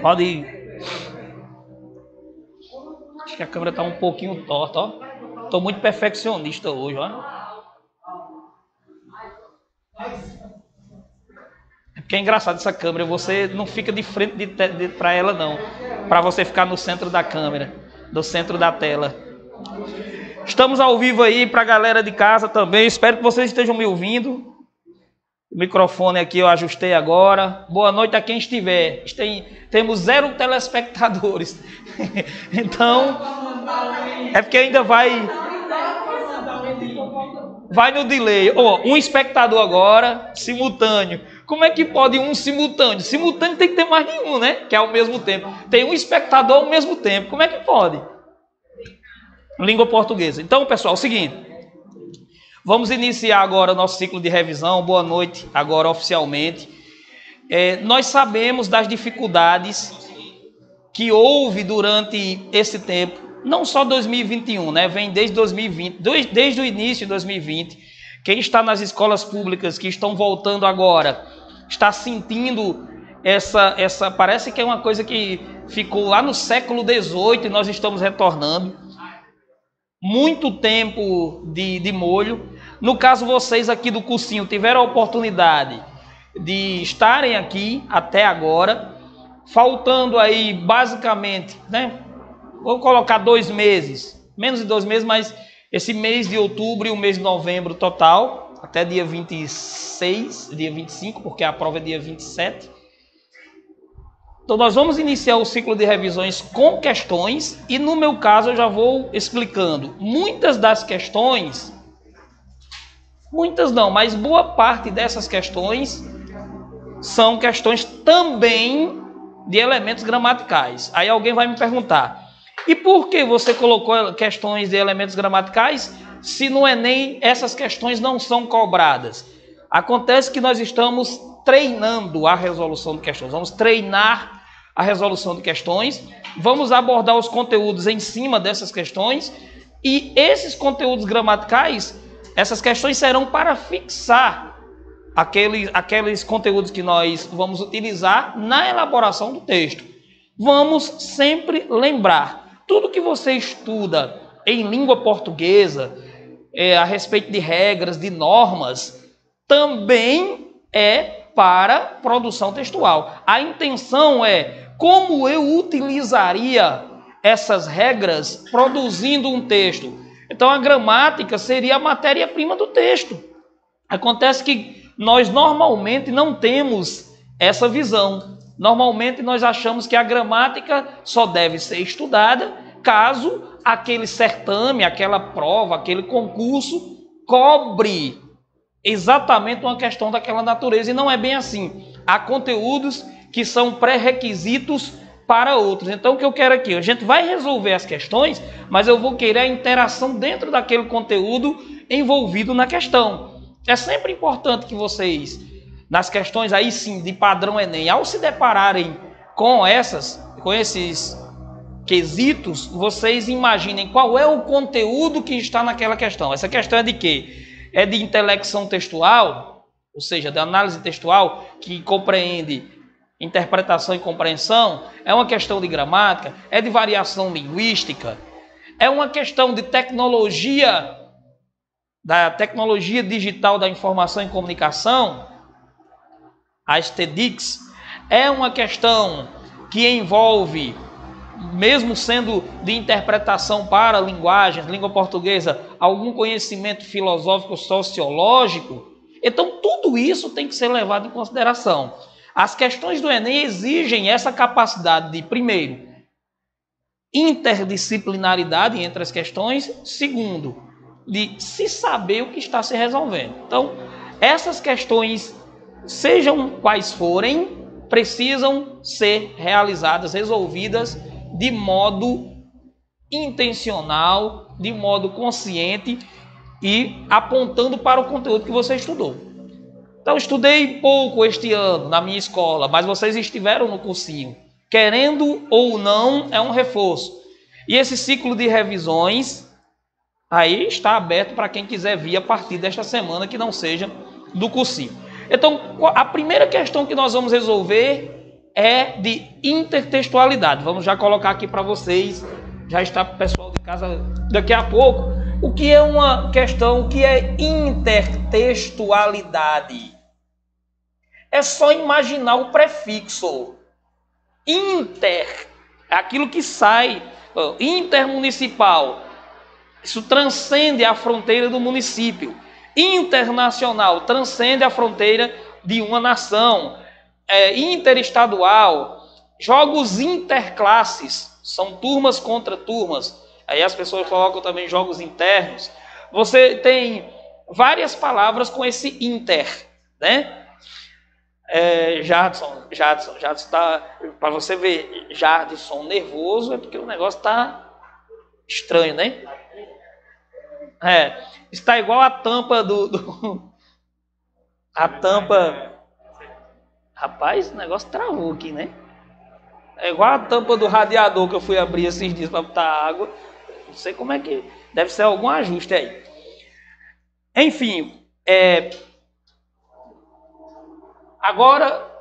Pode ir. Acho que a câmera está um pouquinho torta, ó. Estou muito perfeccionista hoje, ó. É porque é engraçado essa câmera, você não fica de frente para ela, não. Para você ficar no centro da câmera, no centro da tela. Estamos ao vivo aí para a galera de casa também. Espero que vocês estejam me ouvindo. O microfone aqui eu ajustei agora. Boa noite a quem estiver. Temos 0 telespectadores. Então, é porque ainda vai no delay. Um espectador agora, simultâneo. Como é que pode um simultâneo? Simultâneo tem que ter mais de um, né? Que é ao mesmo tempo. Tem um espectador ao mesmo tempo. Como é que pode? Língua portuguesa. Então, pessoal, é o seguinte. Vamos iniciar agora o nosso ciclo de revisão. Boa noite, agora oficialmente. Nós sabemos das dificuldades que houve durante esse tempo, não só 2021, né? Vem desde 2020, desde o início de 2020. Quem está nas escolas públicas que estão voltando agora, está sentindo parece que é uma coisa que ficou lá no século XVIII e nós estamos retornando. Muito tempo de molho. No caso, vocês aqui do cursinho tiveram a oportunidade de estarem aqui até agora, faltando aí basicamente, né? Vou colocar 2 meses, menos de 2 meses, mas esse mês de outubro e o mês de novembro total, até dia 26, dia 25, porque a prova é dia 27. Então nós vamos iniciar o ciclo de revisões com questões e no meu caso eu já vou explicando. Muitas das questões, muitas não, mas boa parte dessas questões são questões também de elementos gramaticais. Aí alguém vai me perguntar, e por que você colocou questões de elementos gramaticais se no Enem essas questões não são cobradas? Acontece que nós estamos treinando a resolução de questões, vamos treinar a resolução de questões, vamos abordar os conteúdos em cima dessas questões e esses conteúdos gramaticais, essas questões serão para fixar aqueles conteúdos que nós vamos utilizar na elaboração do texto. Vamos sempre lembrar, tudo que você estuda em língua portuguesa, a respeito de regras, de normas, também é para produção textual. A intenção é como eu utilizaria essas regras produzindo um texto. Então a gramática seria a matéria-prima do texto. Acontece que nós normalmente não temos essa visão. Normalmente nós achamos que a gramática só deve ser estudada caso aquele certame, aquela prova, aquele concurso cobre exatamente uma questão daquela natureza, e não é bem assim. Há conteúdos que são pré-requisitos para outros. Então o que eu quero aqui, a gente vai resolver as questões, mas eu vou querer a interação dentro daquele conteúdo envolvido na questão. É sempre importante que vocês, nas questões aí sim de padrão Enem, ao se depararem com esses quesitos, vocês imaginem qual é o conteúdo que está naquela questão. Essa questão é de quê? É de intelecção textual, ou seja, de análise textual, que compreende interpretação e compreensão, é uma questão de gramática, é de variação linguística, é uma questão de tecnologia, da tecnologia digital da informação e comunicação, as TEDx, é uma questão que envolve, mesmo sendo de interpretação para linguagens, língua portuguesa, algum conhecimento filosófico, sociológico. Então, tudo isso tem que ser levado em consideração. As questões do Enem exigem essa capacidade de, primeiro, interdisciplinaridade entre as questões, segundo, de se saber o que está se resolvendo. Então, essas questões, sejam quais forem, precisam ser realizadas, resolvidas de modo intencional, de modo consciente e apontando para o conteúdo que você estudou. Então, estudei pouco este ano na minha escola, mas vocês estiveram no cursinho. Querendo ou não, é um reforço. E esse ciclo de revisões aí está aberto para quem quiser vir a partir desta semana, que não seja do cursinho. Então, a primeira questão que nós vamos resolver é de intertextualidade. Vamos já colocar aqui para vocês, já está para o pessoal de casa daqui a pouco, o que é uma questão, o que é intertextualidade. É só imaginar o prefixo. Inter, aquilo que sai, intermunicipal, isso transcende a fronteira do município. Internacional, transcende a fronteira de uma nação. Interestadual, jogos interclasses, são turmas contra turmas. Aí as pessoas colocam também jogos internos. Você tem várias palavras com esse inter, né? Jadson tá, para você ver Jadson nervoso, é porque o negócio tá estranho, né? Está igual a tampa a tampa. Rapaz, o negócio travou aqui, né? É igual a tampa do radiador que eu fui abrir esses dias para botar água. Não sei como é que... Deve ser algum ajuste aí. Enfim, agora,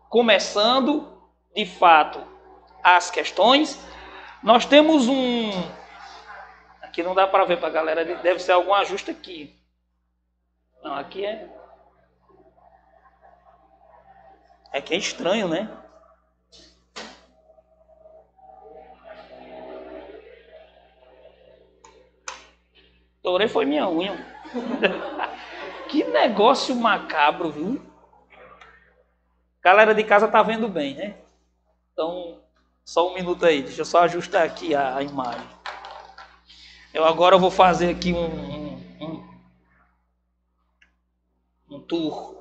começando, de fato, as questões, nós temos aqui não dá para ver para a galera, deve ser algum ajuste aqui. Não, aqui é que é estranho, né? Dourei foi minha unha. Que negócio macabro, viu? Galera de casa tá vendo bem, né? Então, só um minuto aí. Deixa eu só ajustar aqui a imagem. Eu agora vou fazer aqui um tour.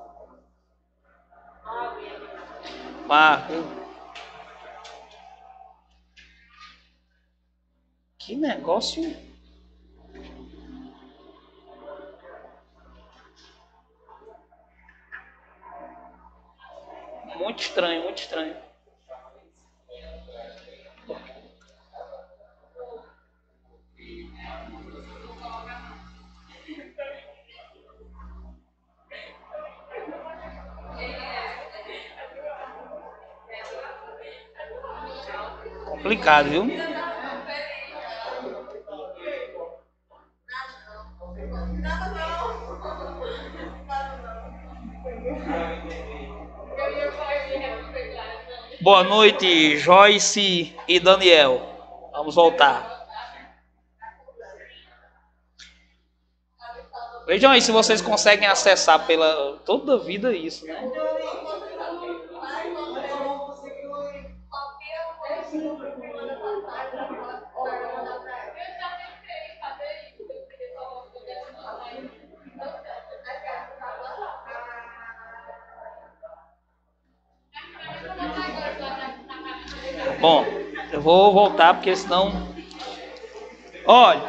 Marco. Que negócio... Muito estranho, muito estranho. Complicado, viu? Boa noite, Joyce e Daniel. Vamos voltar. Vejam aí se vocês conseguem acessar pela toda a vida isso, né? Bom, eu vou voltar porque senão... Olha,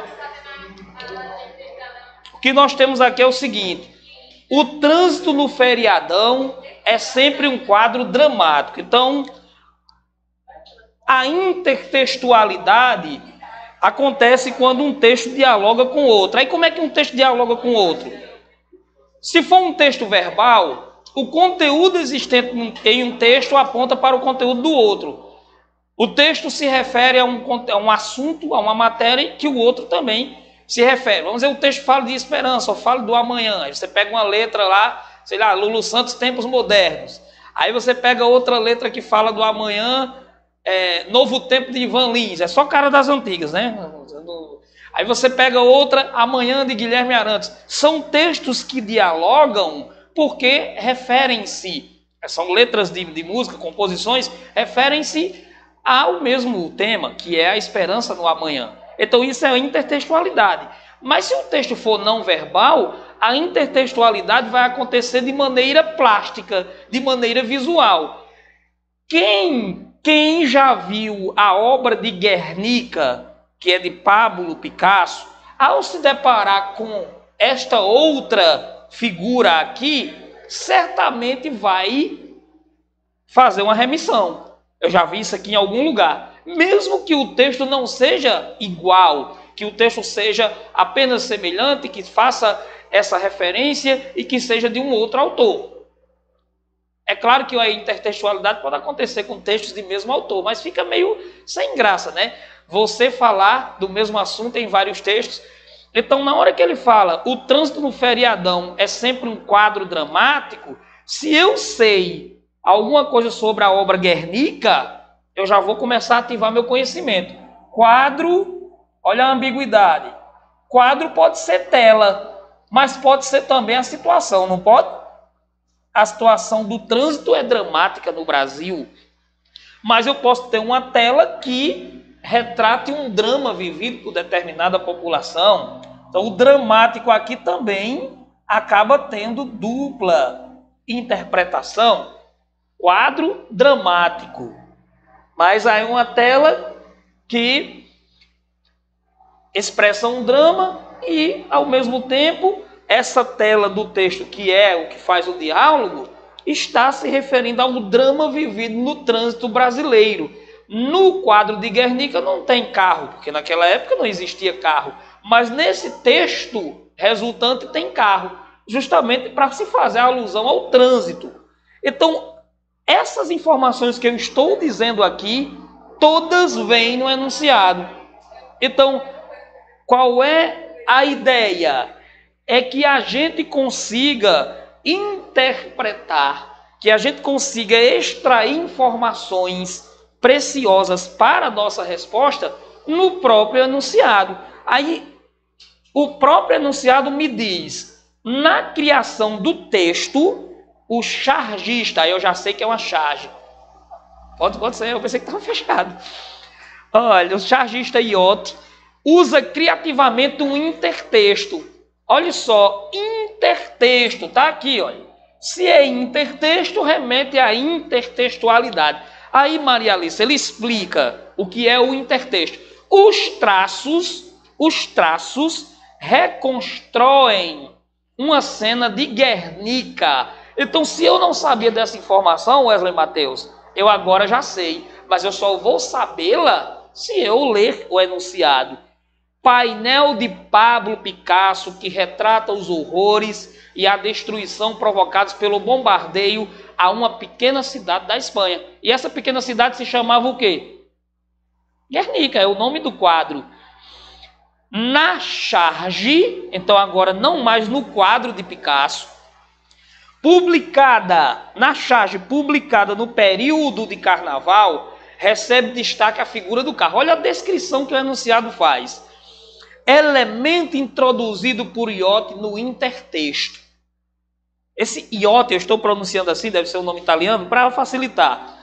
o que nós temos aqui é o seguinte: o trânsito no feriadão é sempre um quadro dramático. Então, a intertextualidade acontece quando um texto dialoga com outro. Aí como é que um texto dialoga com outro? Se for um texto verbal, o conteúdo existente em um texto aponta para o conteúdo do outro. O texto se refere a um assunto, a uma matéria que o outro também se refere. Vamos dizer, o texto fala de esperança, ou fala do amanhã. Aí você pega uma letra lá, sei lá, Lulu Santos, Tempos Modernos. Aí você pega outra letra que fala do amanhã, Novo Tempo de Ivan Lins. É só cara das antigas, né? Aí você pega outra, Amanhã de Guilherme Arantes. São textos que dialogam porque referem-se, são letras de música, composições, referem-se ao mesmo tema, que é a esperança no amanhã. Então isso é intertextualidade. Mas se o texto for não verbal, a intertextualidade vai acontecer de maneira plástica, de maneira visual. Quem já viu a obra de Guernica, que é de Pablo Picasso, ao se deparar com esta outra figura aqui, certamente vai fazer uma remissão. Eu já vi isso aqui em algum lugar. Mesmo que o texto não seja igual, que o texto seja apenas semelhante, que faça essa referência e que seja de um outro autor. É claro que a intertextualidade pode acontecer com textos de mesmo autor, mas fica meio sem graça, né? Você falar do mesmo assunto em vários textos. Então, na hora que ele fala o trânsito no feriadão é sempre um quadro dramático, se eu sei alguma coisa sobre a obra Guernica, eu já vou começar a ativar meu conhecimento. Quadro, olha a ambiguidade. Quadro pode ser tela, mas pode ser também a situação, não pode? A situação do trânsito é dramática no Brasil, mas eu posso ter uma tela que retrate um drama vivido por determinada população. Então, o dramático aqui também acaba tendo dupla interpretação. Quadro dramático, mas aí uma tela que expressa um drama e, ao mesmo tempo, essa tela do texto, que é o que faz o diálogo, está se referindo ao drama vivido no trânsito brasileiro. No quadro de Guernica não tem carro, porque naquela época não existia carro. Mas nesse texto resultante tem carro, justamente para se fazer alusão ao trânsito. Então, essas informações que eu estou dizendo aqui, todas vêm no enunciado. Então, qual é a ideia? É que a gente consiga interpretar, que a gente consiga extrair informações preciosas para a nossa resposta no próprio enunciado. Aí, o próprio enunciado me diz, na criação do texto, o chargista, aí eu já sei que é uma charge. Pode ser, eu pensei que estava fechado. Olha, o chargista Iott usa criativamente um intertexto. Olha só, intertexto, tá aqui, olha. Se é intertexto, remete à intertextualidade. Aí, Maria Alice, ele explica o que é o intertexto. Os traços reconstroem uma cena de Guernica. Então, se eu não sabia dessa informação, Wesley Mateus, eu agora já sei, mas eu só vou sabê-la se eu ler o enunciado. Painel de Pablo Picasso que retrata os horrores e a destruição provocados pelo bombardeio a uma pequena cidade da Espanha. E essa pequena cidade se chamava o quê? Guernica, é o nome do quadro. Na charge, então agora não mais no quadro de Picasso, na charge publicada no período de carnaval, recebe destaque a figura do carro. Olha a descrição que o enunciado faz. Elemento introduzido por Iott no intertexto. Esse Iott, eu estou pronunciando assim, deve ser um nome italiano, para facilitar.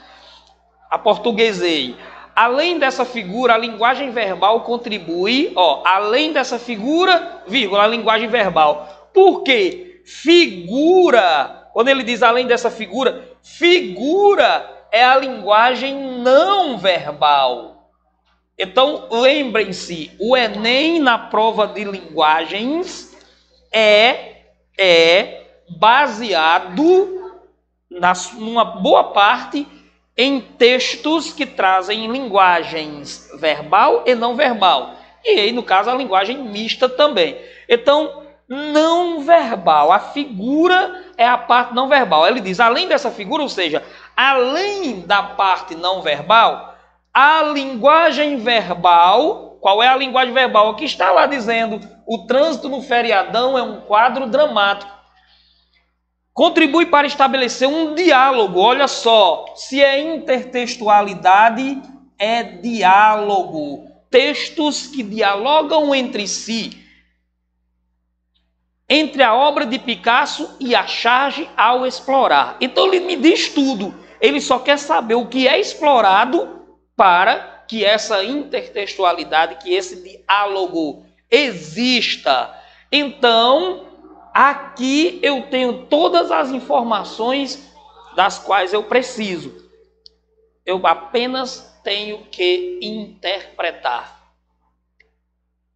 Aportuguesei. Além dessa figura, a linguagem verbal contribui, além dessa figura, vírgula, a linguagem verbal. Por quê? Figura, quando ele diz além dessa figura, figura é a linguagem não verbal. Então, lembrem-se, o Enem na prova de linguagens é baseado, numa boa parte, em textos que trazem linguagens verbal e não verbal. E aí, no caso, a linguagem mista também. Então, não verbal, a figura é a parte não verbal. Ele diz, além dessa figura, ou seja, além da parte não verbal, a linguagem verbal, qual é a linguagem verbal? Aqui está lá dizendo, o trânsito no feriadão é um quadro dramático. Contribui para estabelecer um diálogo, olha só, se é intertextualidade, é diálogo. Textos que dialogam entre si, entre a obra de Picasso e a charge ao explorar. Então ele me diz tudo, ele só quer saber o que é explorado para que essa intertextualidade, que esse diálogo exista. Então, aqui eu tenho todas as informações das quais eu preciso. Eu apenas tenho que interpretar.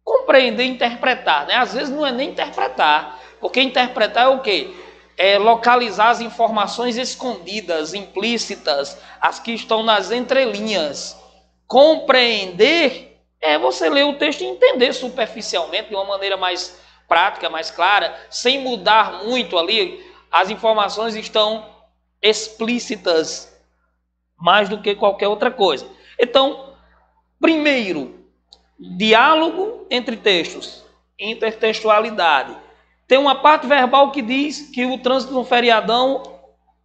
Compreender e interpretar, né? Às vezes não é nem interpretar, porque interpretar é o quê? É localizar as informações escondidas, implícitas, as que estão nas entrelinhas. Compreender é você ler o texto e entender superficialmente, de uma maneira mais prática, mais clara, sem mudar muito ali. As informações estão explícitas mais do que qualquer outra coisa. Então, primeiro, diálogo entre textos, intertextualidade. Tem uma parte verbal que diz que o trânsito no feriadão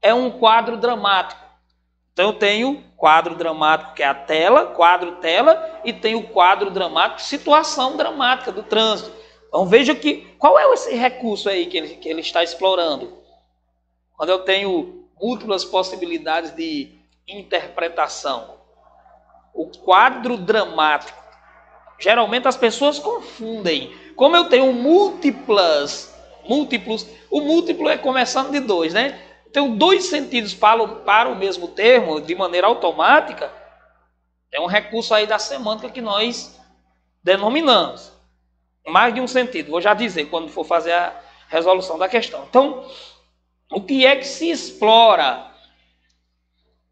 é um quadro dramático. Então eu tenho quadro dramático, que é a tela, quadro tela, e tenho o quadro dramático, situação dramática do trânsito. Então veja qual é esse recurso aí que ele está explorando. Quando eu tenho múltiplas possibilidades de interpretação. O quadro dramático. Geralmente as pessoas confundem. Como eu tenho múltiplos, o múltiplo é começando de 2, né? Tenho 2 sentidos para o mesmo termo, de maneira automática. É um recurso aí da semântica que nós denominamos. Mais de um sentido. Vou já dizer quando for fazer a resolução da questão. Então, o que é que se explora?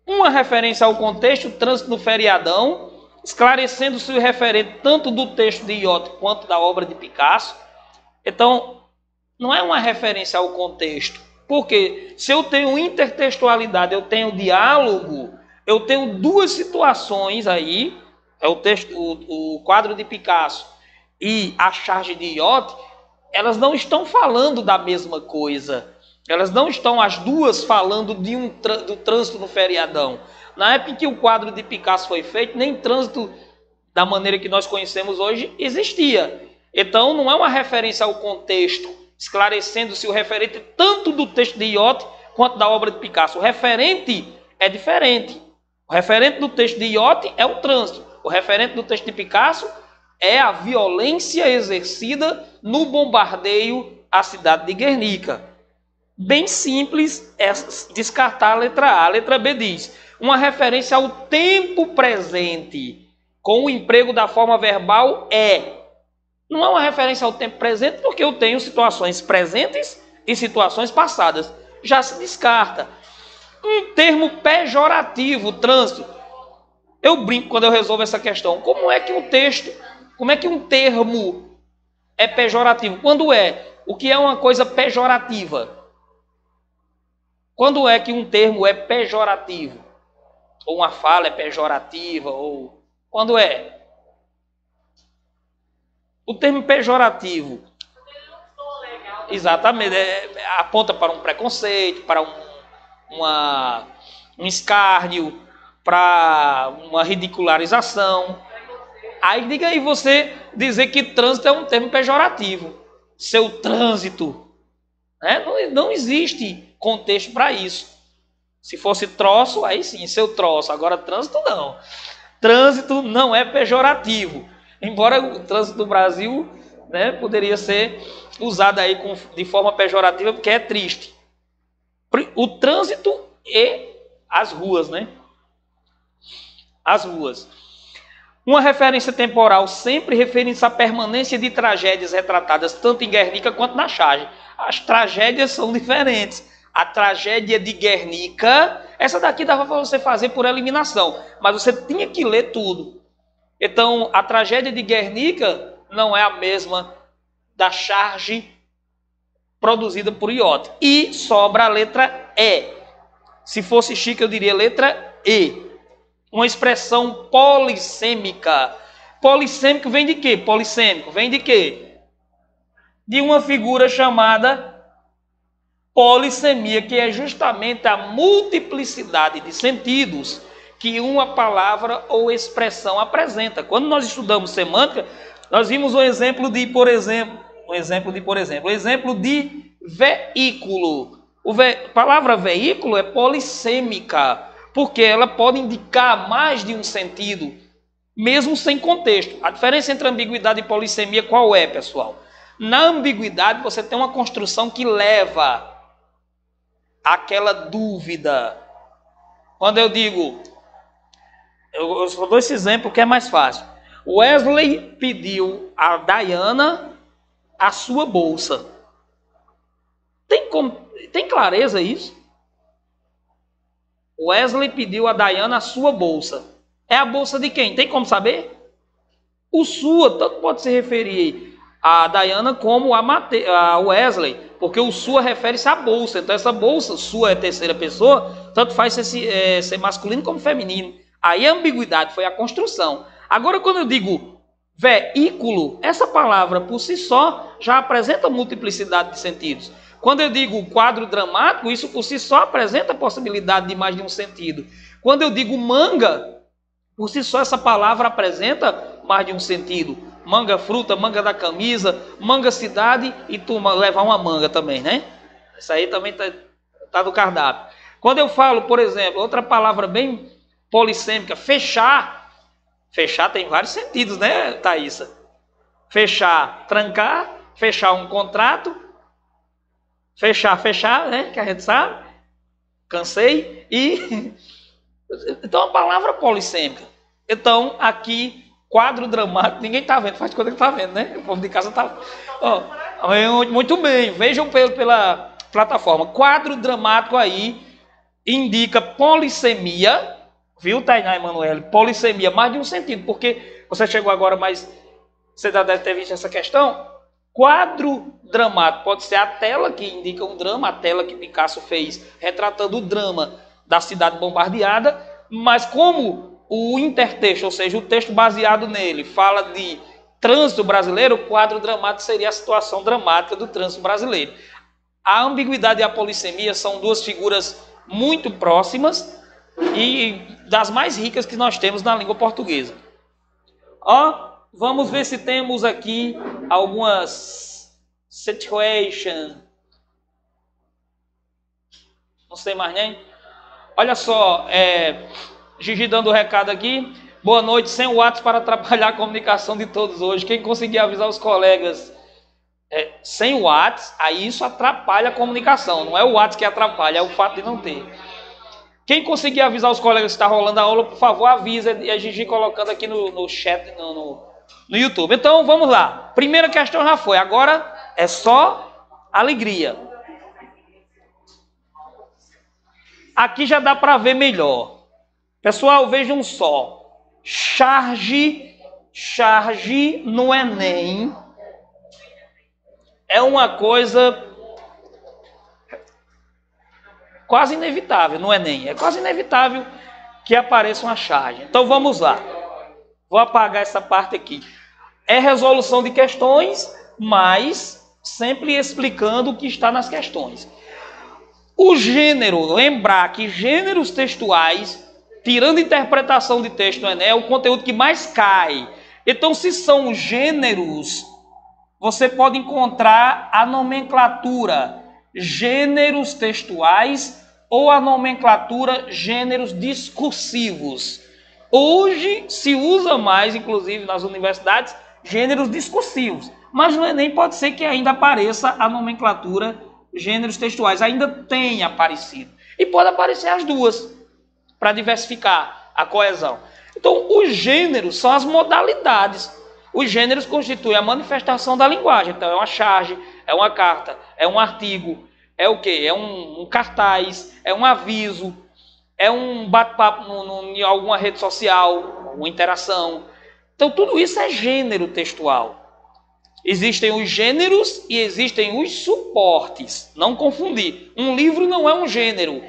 Uma referência ao contexto, o trânsito no feriadão, esclarecendo-se o referente tanto do texto de Iott quanto da obra de Picasso. Então, não é uma referência ao contexto. Porque se eu tenho intertextualidade, eu tenho diálogo, eu tenho 2 situações aí, é o quadro de Picasso e a charge de Iott, elas não estão falando da mesma coisa. Elas não estão as duas falando do trânsito no feriadão. Na época em que o quadro de Picasso foi feito, nem trânsito da maneira que nós conhecemos hoje existia. Então não é uma referência ao contexto, esclarecendo-se o referente tanto do texto de Iott quanto da obra de Picasso. O referente é diferente. O referente do texto de Iott é o trânsito. O referente do texto de Picasso é a violência exercida no bombardeio à cidade de Guernica. Bem simples é descartar a letra A. A letra B diz: uma referência ao tempo presente com o emprego da forma verbal é. Não é uma referência ao tempo presente porque eu tenho situações presentes e situações passadas. Já se descarta. Um termo pejorativo, trânsito. Eu brinco quando eu resolvo essa questão. Como é que um termo é pejorativo? Quando é? O que é uma coisa pejorativa? Quando é que um termo é pejorativo? Ou uma fala é pejorativa? Ou quando é? O termo pejorativo, exatamente, aponta para um preconceito, para um escárnio, para uma ridicularização. Aí diga aí você dizer que trânsito é um termo pejorativo. Seu trânsito. Né? Não existe contexto para isso. Se fosse troço, aí sim, seu troço. Agora trânsito não. Trânsito não é pejorativo. Embora o trânsito do Brasil, né, poderia ser usado aí de forma pejorativa, porque é triste. O trânsito e as ruas, né? As ruas. Uma referência temporal sempre refere-se à permanência de tragédias retratadas tanto em Guernica quanto na charge. As tragédias são diferentes. A tragédia de Guernica, essa daqui dava para você fazer por eliminação, mas você tinha que ler tudo. Então, a tragédia de Guernica não é a mesma da charge produzida por Iott. E sobra a letra E. Se fosse chique, eu diria letra E. Uma expressão polissêmica. Polissêmico vem de quê? Polissêmico vem de quê? De uma figura chamada polissemia, que é justamente a multiplicidade de sentidos que uma palavra ou expressão apresenta. Quando nós estudamos semântica, nós vimos o exemplo de veículo. A palavra veículo é polissêmica, porque ela pode indicar mais de um sentido, mesmo sem contexto. A diferença entre ambiguidade e polissemia qual é, pessoal? Na ambiguidade, você tem uma construção que leva àquela dúvida. Quando eu digo, eu só dou esse exemplo que é mais fácil. Wesley pediu a Diana a sua bolsa. Tem clareza isso? Wesley pediu a Diana a sua bolsa. É a bolsa de quem? Tem como saber? O sua, tanto pode se referir a Diana como a Wesley, porque o sua refere-se à bolsa. Então essa bolsa, sua é terceira pessoa, tanto faz ser masculino como feminino. Aí a ambiguidade foi a construção. Agora quando eu digo veículo, essa palavra por si só já apresenta multiplicidade de sentidos. Quando eu digo quadro dramático, isso por si só apresenta a possibilidade de mais de um sentido. Quando eu digo manga, por si só essa palavra apresenta mais de um sentido. Manga fruta, manga da camisa, manga cidade e turma levar uma manga também, né? Isso aí também tá no cardápio. Quando eu falo, por exemplo, outra palavra bem polissêmica, fechar. Fechar tem vários sentidos, né, Thaísa? Fechar, trancar, fechar um contrato, fechar, né, que a gente sabe. Cansei e... Então, a palavra polissêmica. Então, aqui, quadro dramático, ninguém está vendo, faz de conta que está vendo, né? O povo de casa está... muito bem, vejam pela plataforma. Quadro dramático aí indica polissemia, viu, Tainá e Emanuele? Polissemia, mais de um sentido, porque você chegou agora, mas você já deve ter visto essa questão. Quadro dramático pode ser a tela que indica um drama, a tela que Picasso fez retratando o drama da cidade bombardeada, mas como o intertexto, ou seja, o texto baseado nele, fala de trânsito brasileiro, o quadro dramático seria a situação dramática do trânsito brasileiro. A ambiguidade e a polissemia são duas figuras muito próximas e das mais ricas que nós temos na língua portuguesa. Vamos ver se temos aqui algumas situations. Não sei mais nem. Olha só, Gigi dando o recado aqui. Boa noite, sem o WhatsApp para atrapalhar a comunicação de todos hoje. Quem conseguir avisar os colegas sem o WhatsApp, aí isso atrapalha a comunicação. Não é o WhatsApp que atrapalha, é o fato de não ter. Quem conseguir avisar os colegas que está rolando a aula, por favor, avisa. E a Gigi colocando aqui no chat, no YouTube. Então, vamos lá. Primeira questão já foi. Agora é só alegria. Aqui já dá para ver melhor. Pessoal, vejam só. Charge no Enem é uma coisa quase inevitável no Enem. É quase inevitável que apareça uma charge. Então vamos lá. Vou apagar essa parte aqui. É resolução de questões, mas sempre explicando o que está nas questões. O gênero, lembrar que gêneros textuais, tirando interpretação de texto no Enem, é o conteúdo que mais cai. Então, se são gêneros, você pode encontrar a nomenclatura gêneros textuais ou a nomenclatura gêneros discursivos. Hoje se usa mais, inclusive nas universidades, gêneros discursivos. Mas no Enem pode ser que ainda apareça a nomenclatura gêneros textuais. Ainda tem aparecido. E pode aparecer as duas, para diversificar a coesão. Então, os gêneros são as modalidades. Os gêneros constituem a manifestação da linguagem. Então, é uma charge, é uma carta, é um artigo, é o quê? É um cartaz, é um aviso, é um bate-papo em alguma rede social, uma interação. Então, tudo isso é gênero textual. Existem os gêneros e existem os suportes. Não confundir. Um livro não é um gênero.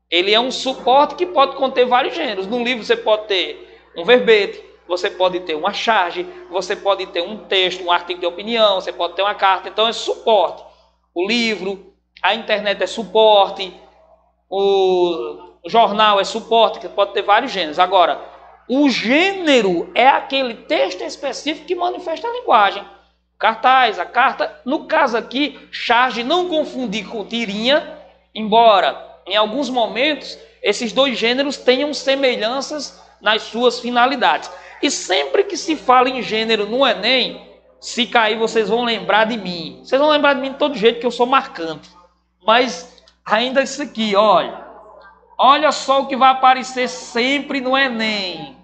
Ele é um suporte que pode conter vários gêneros. Num livro você pode ter um verbete, você pode ter uma charge, você pode ter um texto, um artigo de opinião, você pode ter uma carta. Então é suporte. O livro, a internet é suporte, o jornal é suporte, que pode ter vários gêneros. Agora, o gênero é aquele texto específico que manifesta a linguagem. Cartaz, a carta. No caso aqui, charge, não confundir com tirinha, embora em alguns momentos esses dois gêneros tenham semelhanças nas suas finalidades. E sempre que se fala em gênero no Enem, se cair vocês vão lembrar de mim. Vocês vão lembrar de mim de todo jeito que eu sou marcante. Mas ainda isso aqui, olha. Olha só o que vai aparecer sempre no Enem.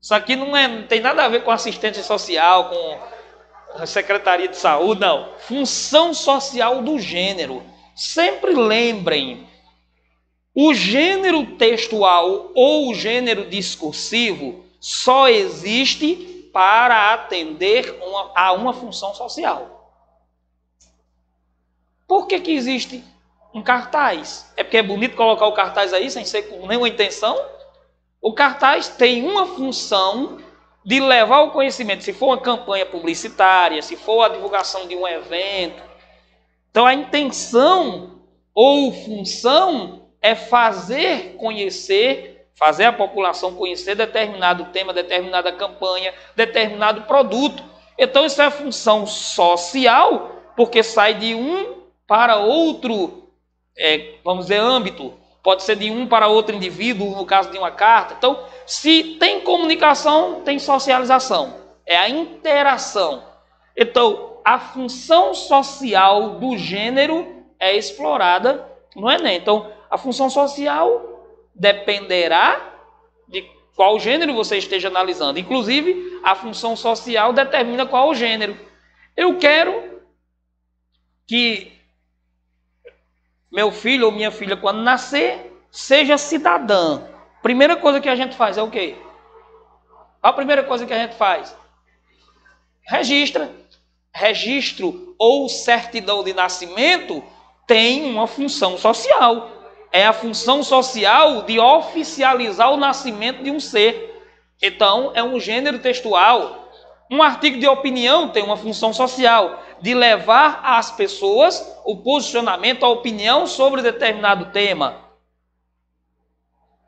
Isso aqui não tem nada a ver com assistência social, com a Secretaria de Saúde, não. Função social do gênero. Sempre lembrem, o gênero textual ou o gênero discursivo só existe para atender a uma função social. Por que existe um cartaz? É porque é bonito colocar o cartaz aí sem ser com nenhuma intenção? O cartaz tem uma função de levar o conhecimento, se for uma campanha publicitária, se for a divulgação de um evento. Então a intenção ou função é fazer conhecer, fazer a população conhecer determinado tema, determinada campanha, determinado produto. Então isso é função social, porque sai de um para outro, vamos dizer, âmbito. Pode ser de um para outro indivíduo, no caso de uma carta. Então, se tem comunicação, tem socialização. É a interação. Então, a função social do gênero é explorada no Enem. Então, a função social dependerá de qual gênero você esteja analisando. Inclusive, a função social determina qual o gênero. Eu quero que meu filho ou minha filha, quando nascer, seja cidadã. Primeira coisa que a gente faz é o quê? A primeira coisa que a gente faz? Registra. Registro ou certidão de nascimento tem uma função social. É a função social de oficializar o nascimento de um ser. Então, é um gênero textual. Um artigo de opinião tem uma função social de levar às pessoas o posicionamento, a opinião sobre determinado tema.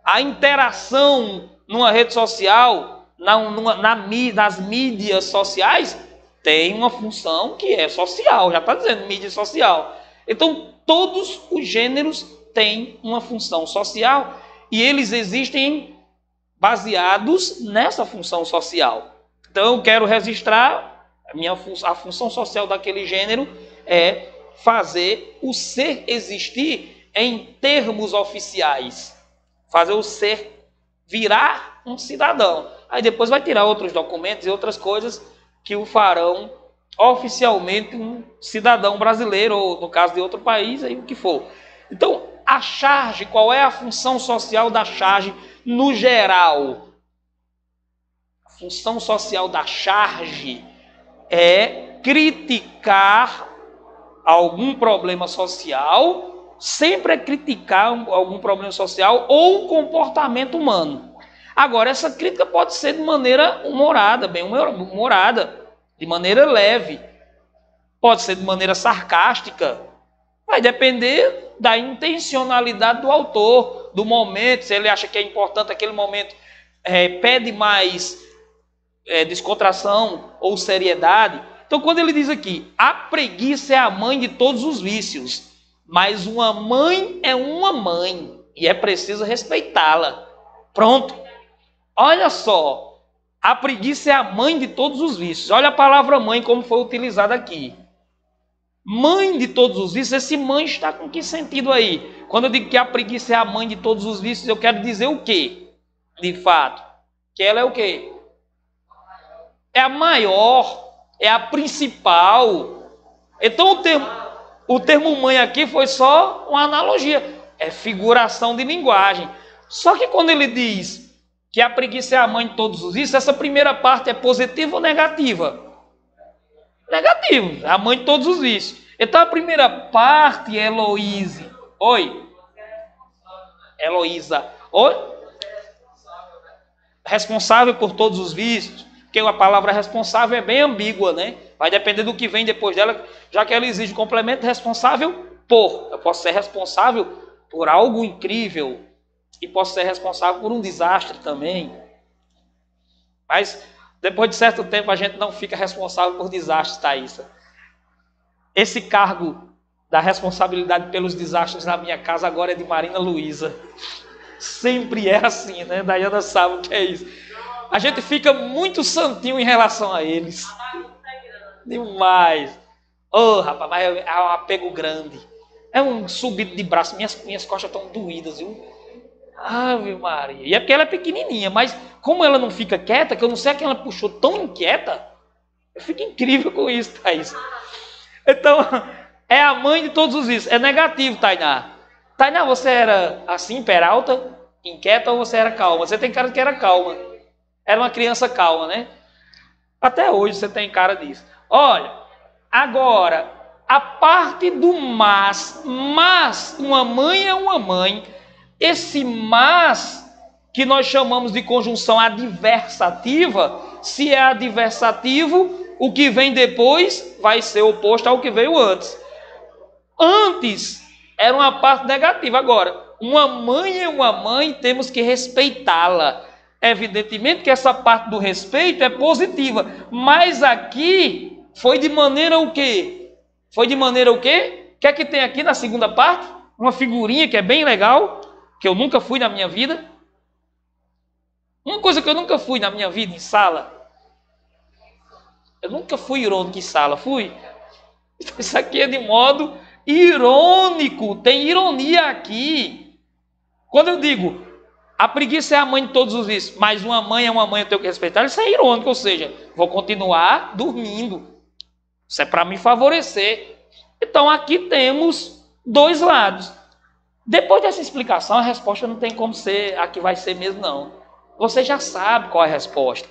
A interação numa rede social, nas mídias sociais, tem uma função que é social, já está dizendo mídia social. Então, todos os gêneros têm uma função social e eles existem baseados nessa função social. Então, eu quero registrar, a função social daquele gênero é fazer o ser existir em termos oficiais. Fazer o ser virar um cidadão. Aí depois vai tirar outros documentos e outras coisas que o farão oficialmente um cidadão brasileiro, ou no caso de outro país, aí o que for. Então, a charge, qual é a função social da charge no geral? A função social da charge é criticar algum problema social, sempre é criticar algum problema social ou comportamento humano. Agora, essa crítica pode ser de maneira humorada, bem humorada, de maneira leve, pode ser de maneira sarcástica, vai depender da intencionalidade do autor, do momento, se ele acha que é importante aquele momento, pede mais descontração ou seriedade. Então, quando ele diz aqui, a preguiça é a mãe de todos os vícios, mas uma mãe é uma mãe e é preciso respeitá-la. Pronto. Olha só, a preguiça é a mãe de todos os vícios. Olha a palavra mãe como foi utilizada aqui. Mãe de todos os vícios, esse mãe está com que sentido aí? Quando eu digo que a preguiça é a mãe de todos os vícios, eu quero dizer o quê? De fato, que ela é o quê? É a maior, é a principal. Então o termo mãe aqui foi só uma analogia, é figuração de linguagem. Só que quando ele diz que a preguiça é a mãe de todos os vícios, essa primeira parte é positiva ou negativa? Negativo, a mãe de todos os vícios. Então a primeira parte, Heloísa. Oi? Heloísa. Oi? Responsável por todos os vícios. Porque a palavra responsável é bem ambígua, né? Vai depender do que vem depois dela, já que ela exige complemento responsável por. Eu posso ser responsável por algo incrível e posso ser responsável por um desastre também. Mas depois de certo tempo a gente não fica responsável por desastres, Thaísa. Esse cargo da responsabilidade pelos desastres na minha casa agora é de Marina Luísa. Sempre é assim, né? Daiana sabe o que é isso. A gente fica muito santinho em relação a eles. Demais. Oh, rapaz, é um apego grande. É um subido de braço. Minhas costas estão doídas, viu? Ave Maria. E é porque ela é pequenininha, mas como ela não fica quieta, que eu não sei a que ela puxou tão inquieta, eu fico incrível com isso, Thaís. Então, é a mãe de todos os vícios. É negativo, Tainá. Tainá, você era assim, peralta, inquieta ou você era calma? Você tem cara que era calma. Era uma criança calma, né? Até hoje você tem cara disso. Olha, agora, a parte do mas uma mãe é uma mãe. Esse mas, que nós chamamos de conjunção adversativa, se é adversativo, o que vem depois vai ser oposto ao que veio antes. Antes era uma parte negativa, agora, uma mãe é uma mãe, temos que respeitá-la. Evidentemente que essa parte do respeito é positiva, mas aqui foi de maneira o quê? Foi de maneira o quê? O que é que tem aqui na segunda parte? Uma figurinha que é bem legal, que eu nunca fui na minha vida. Uma coisa que eu nunca fui na minha vida em sala. Eu nunca fui irônico em sala, fui? Isso aqui é de modo irônico, tem ironia aqui. Quando eu digo, a preguiça é a mãe de todos os vícios, mas uma mãe é uma mãe, eu tenho que respeitar, isso é irônico, ou seja, vou continuar dormindo. Isso é para me favorecer. Então aqui temos dois lados. Depois dessa explicação, a resposta não tem como ser a que vai ser mesmo, não. Você já sabe qual é a resposta.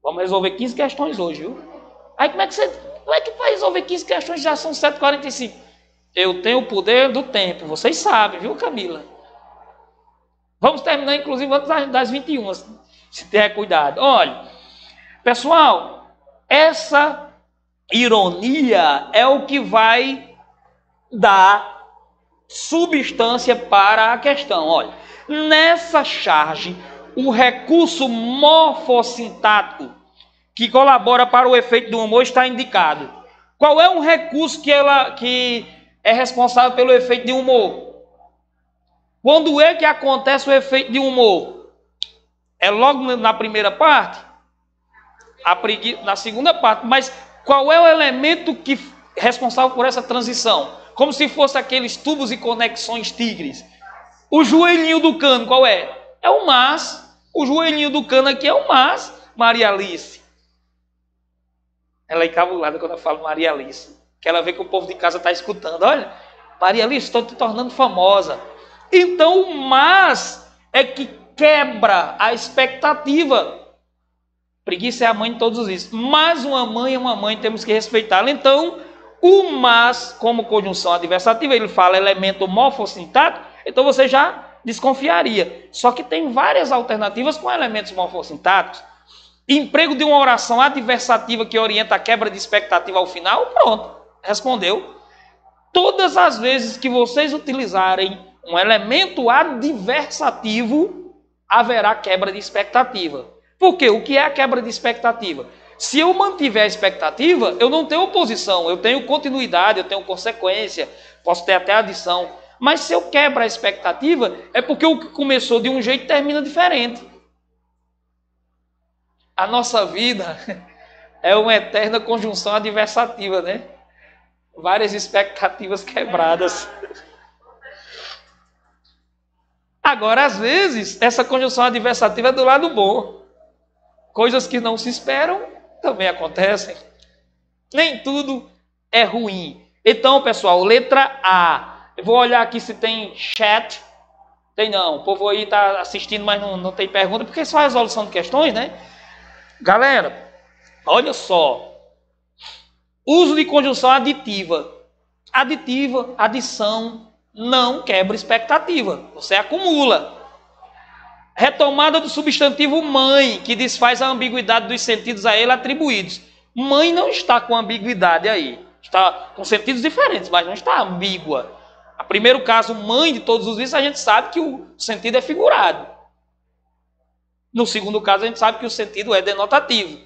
Vamos resolver 15 questões hoje, viu? Aí como é que vai resolver 15 questões? Já são 7h45. Eu tenho o poder do tempo, vocês sabem, viu, Camila? Vamos terminar, inclusive, antes das 21, se tiver cuidado. Olha, pessoal, essa ironia é o que vai dar substância para a questão. Olha, nessa charge, o recurso morfossintático que colabora para o efeito do humor está indicado. Qual é o recurso que é responsável pelo efeito de humor? Quando é que acontece o efeito de humor? É logo na primeira parte? Na segunda parte. Mas qual é o elemento responsável por essa transição? Como se fosse aqueles tubos e conexões tigres. O joelhinho do cano, qual é? É o mas. O joelhinho do cano aqui é o mas, Maria Alice. Ela é encabulada quando eu falo Maria Alice. Que ela vê que o povo de casa está escutando. Olha, Maria Alice, estou te tornando famosa. Então o mas é que quebra a expectativa. Preguiça é a mãe de todos isso. Mas uma mãe é uma mãe, temos que respeitá-la. Então, o mas, como conjunção adversativa, ele fala elemento morfossintático, então você já desconfiaria. Só que tem várias alternativas com elementos morfossintáticos. Emprego de uma oração adversativa que orienta a quebra de expectativa ao final, pronto, respondeu. Todas as vezes que vocês utilizarem um elemento adversativo, haverá quebra de expectativa. Por quê? O que é a quebra de expectativa? Se eu mantiver a expectativa, eu não tenho oposição, eu tenho continuidade, eu tenho consequência, posso ter até adição. Mas se eu quebro a expectativa, é porque o que começou de um jeito termina diferente. A nossa vida é uma eterna conjunção adversativa, né? Várias expectativas quebradas. Agora, às vezes, essa conjunção adversativa é do lado bom. Coisas que não se esperam também acontecem. Nem tudo é ruim. Então, pessoal, letra A. Eu vou olhar aqui se tem chat. Tem não. O povo aí está assistindo, mas não tem pergunta, porque é só a resolução de questões, né? Galera, olha só. Uso de conjunção aditiva. Aditiva, adição, não quebra expectativa. Você acumula. Retomada do substantivo mãe, que desfaz a ambiguidade dos sentidos a ele atribuídos. Mãe não está com ambiguidade aí. Está com sentidos diferentes, mas não está ambígua. No primeiro caso, mãe de todos os vícios, a gente sabe que o sentido é figurado. No segundo caso, a gente sabe que o sentido é denotativo.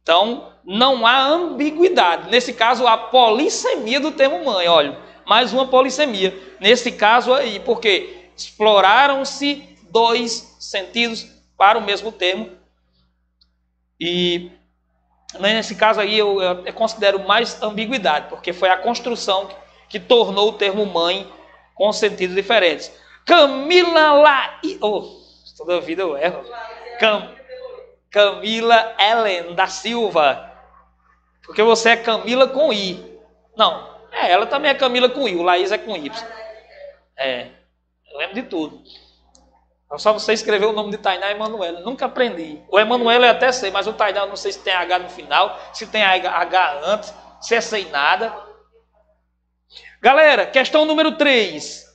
Então, não há ambiguidade. Nesse caso, a polissemia do termo mãe. Olha, mais uma polissemia. Nesse caso aí, porque exploraram-se dois sentidos para o mesmo termo. E nesse caso aí eu considero mais ambiguidade, porque foi a construção que tornou o termo mãe com sentidos diferentes. Camila toda vida eu erro. Camila Ellen da Silva. Porque você é Camila com I. Não, ela também é Camila com I, o Laís é com Y. Eu lembro de tudo. Só você escrever o nome de Tainá e Emanuela. Nunca aprendi. O Emanuela eu até sei, mas o Tainá eu não sei se tem H no final, se tem H antes, se é sem nada. Galera, questão número 3.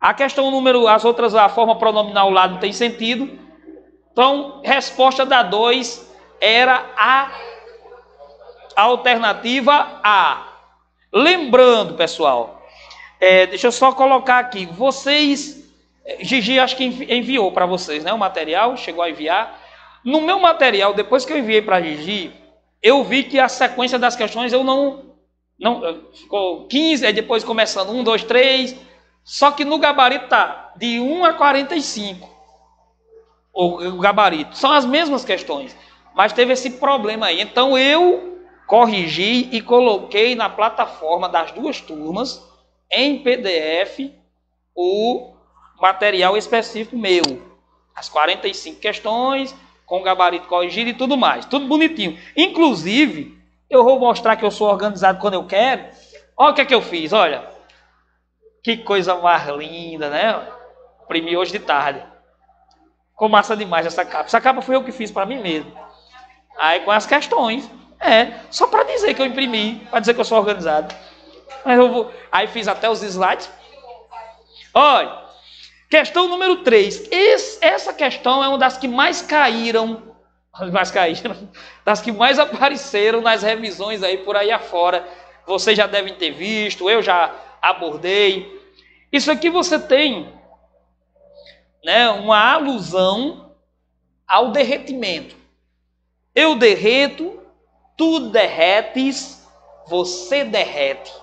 A questão número... As outras, a forma pronominal lá não tem sentido. Então, resposta da 2 era a alternativa A. Lembrando, pessoal, deixa eu só colocar aqui. Vocês... Gigi acho que enviou para vocês, né, o material, chegou a enviar. No meu material, depois que eu enviei para Gigi, eu vi que a sequência das questões eu não ficou 15, aí depois começando 1, 2, 3, só que no gabarito tá de 1 a 45, o gabarito, são as mesmas questões, mas teve esse problema aí, então eu corrigi e coloquei na plataforma das duas turmas, em PDF, o material específico meu, as 45 questões, com gabarito corrigido e tudo mais, tudo bonitinho. Inclusive, eu vou mostrar que eu sou organizado quando eu quero. Olha o que é que eu fiz, olha. Que coisa mais linda, né? Imprimi hoje de tarde. Ficou massa demais essa capa. Essa capa foi eu que fiz para mim mesmo. Aí com as questões. Só para dizer que eu imprimi, para dizer que eu sou organizado. Mas eu vou... Aí fiz até os slides. Olha. Questão número 3. Essa questão é uma das que mais caíram, das que mais apareceram nas revisões aí por aí afora. Vocês já devem ter visto, eu já abordei. Isso aqui você tem, né, uma alusão ao derretimento. Eu derreto, tu derretes, você derrete.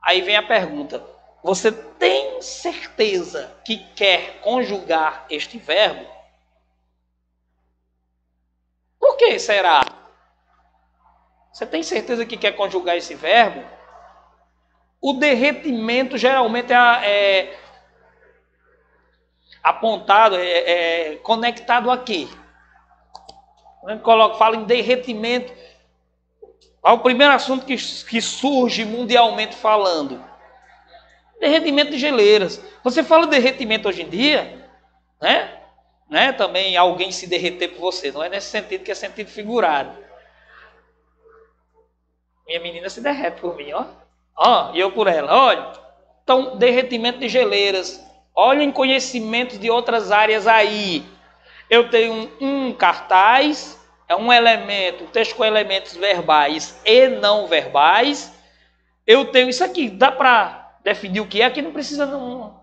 Aí vem a pergunta. Você tem certeza que quer conjugar este verbo? Por que será? Você tem certeza que quer conjugar esse verbo? O derretimento geralmente é apontado, conectado a quê? Fala em derretimento. É o primeiro assunto que surge mundialmente falando. Derretimento de geleiras. Você fala derretimento hoje em dia, né? Também alguém se derreter por você. Não é nesse sentido, que é sentido figurado. Minha menina se derrete por mim, ó. E eu por ela. Olha. Então, derretimento de geleiras. Olhem conhecimentos de outras áreas aí. Eu tenho um cartaz, é um elemento, um texto com elementos verbais e não verbais. Eu tenho isso aqui. Dá para definir o que é, aqui não precisa não. O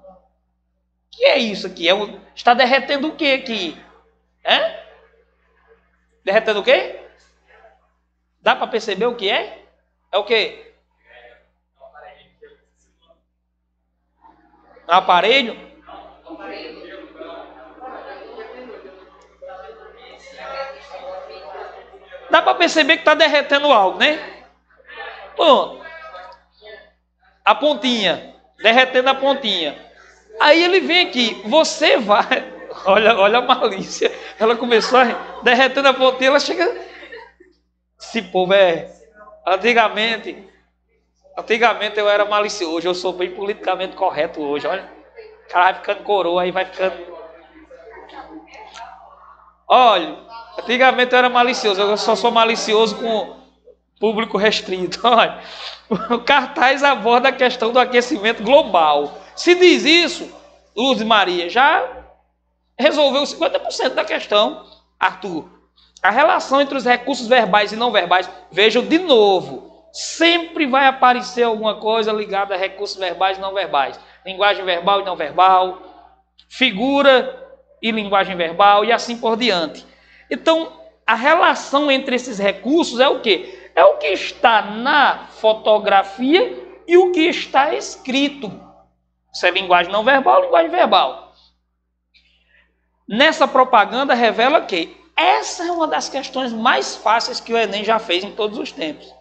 que é isso aqui? Está derretendo o que aqui? Derretendo o quê? Dá para perceber o que é? É o quê? Um aparelho? Dá para perceber que está derretendo algo, né? Bom, a pontinha, derretendo a pontinha. Aí ele vem aqui, você vai... Olha a malícia. Ela começou derretendo a pontinha, ela chega... Esse povo Antigamente eu era malicioso, hoje eu sou bem politicamente correto hoje, olha. O cara vai ficando coroa, aí vai ficando... Olha, antigamente eu era malicioso, eu só sou malicioso com público restrito. Olha, o cartaz aborda a questão do aquecimento global. Se diz isso, Luz Maria, já resolveu 50% da questão, Arthur. A relação entre os recursos verbais e não verbais, vejam de novo, sempre vai aparecer alguma coisa ligada a recursos verbais e não verbais. Linguagem verbal e não verbal, figura e linguagem verbal e assim por diante. Então, a relação entre esses recursos é o quê? É o que está na fotografia e o que está escrito. Isso é linguagem não verbal, linguagem verbal. Nessa propaganda revela que essa é uma das questões mais fáceis que o Enem já fez em todos os tempos.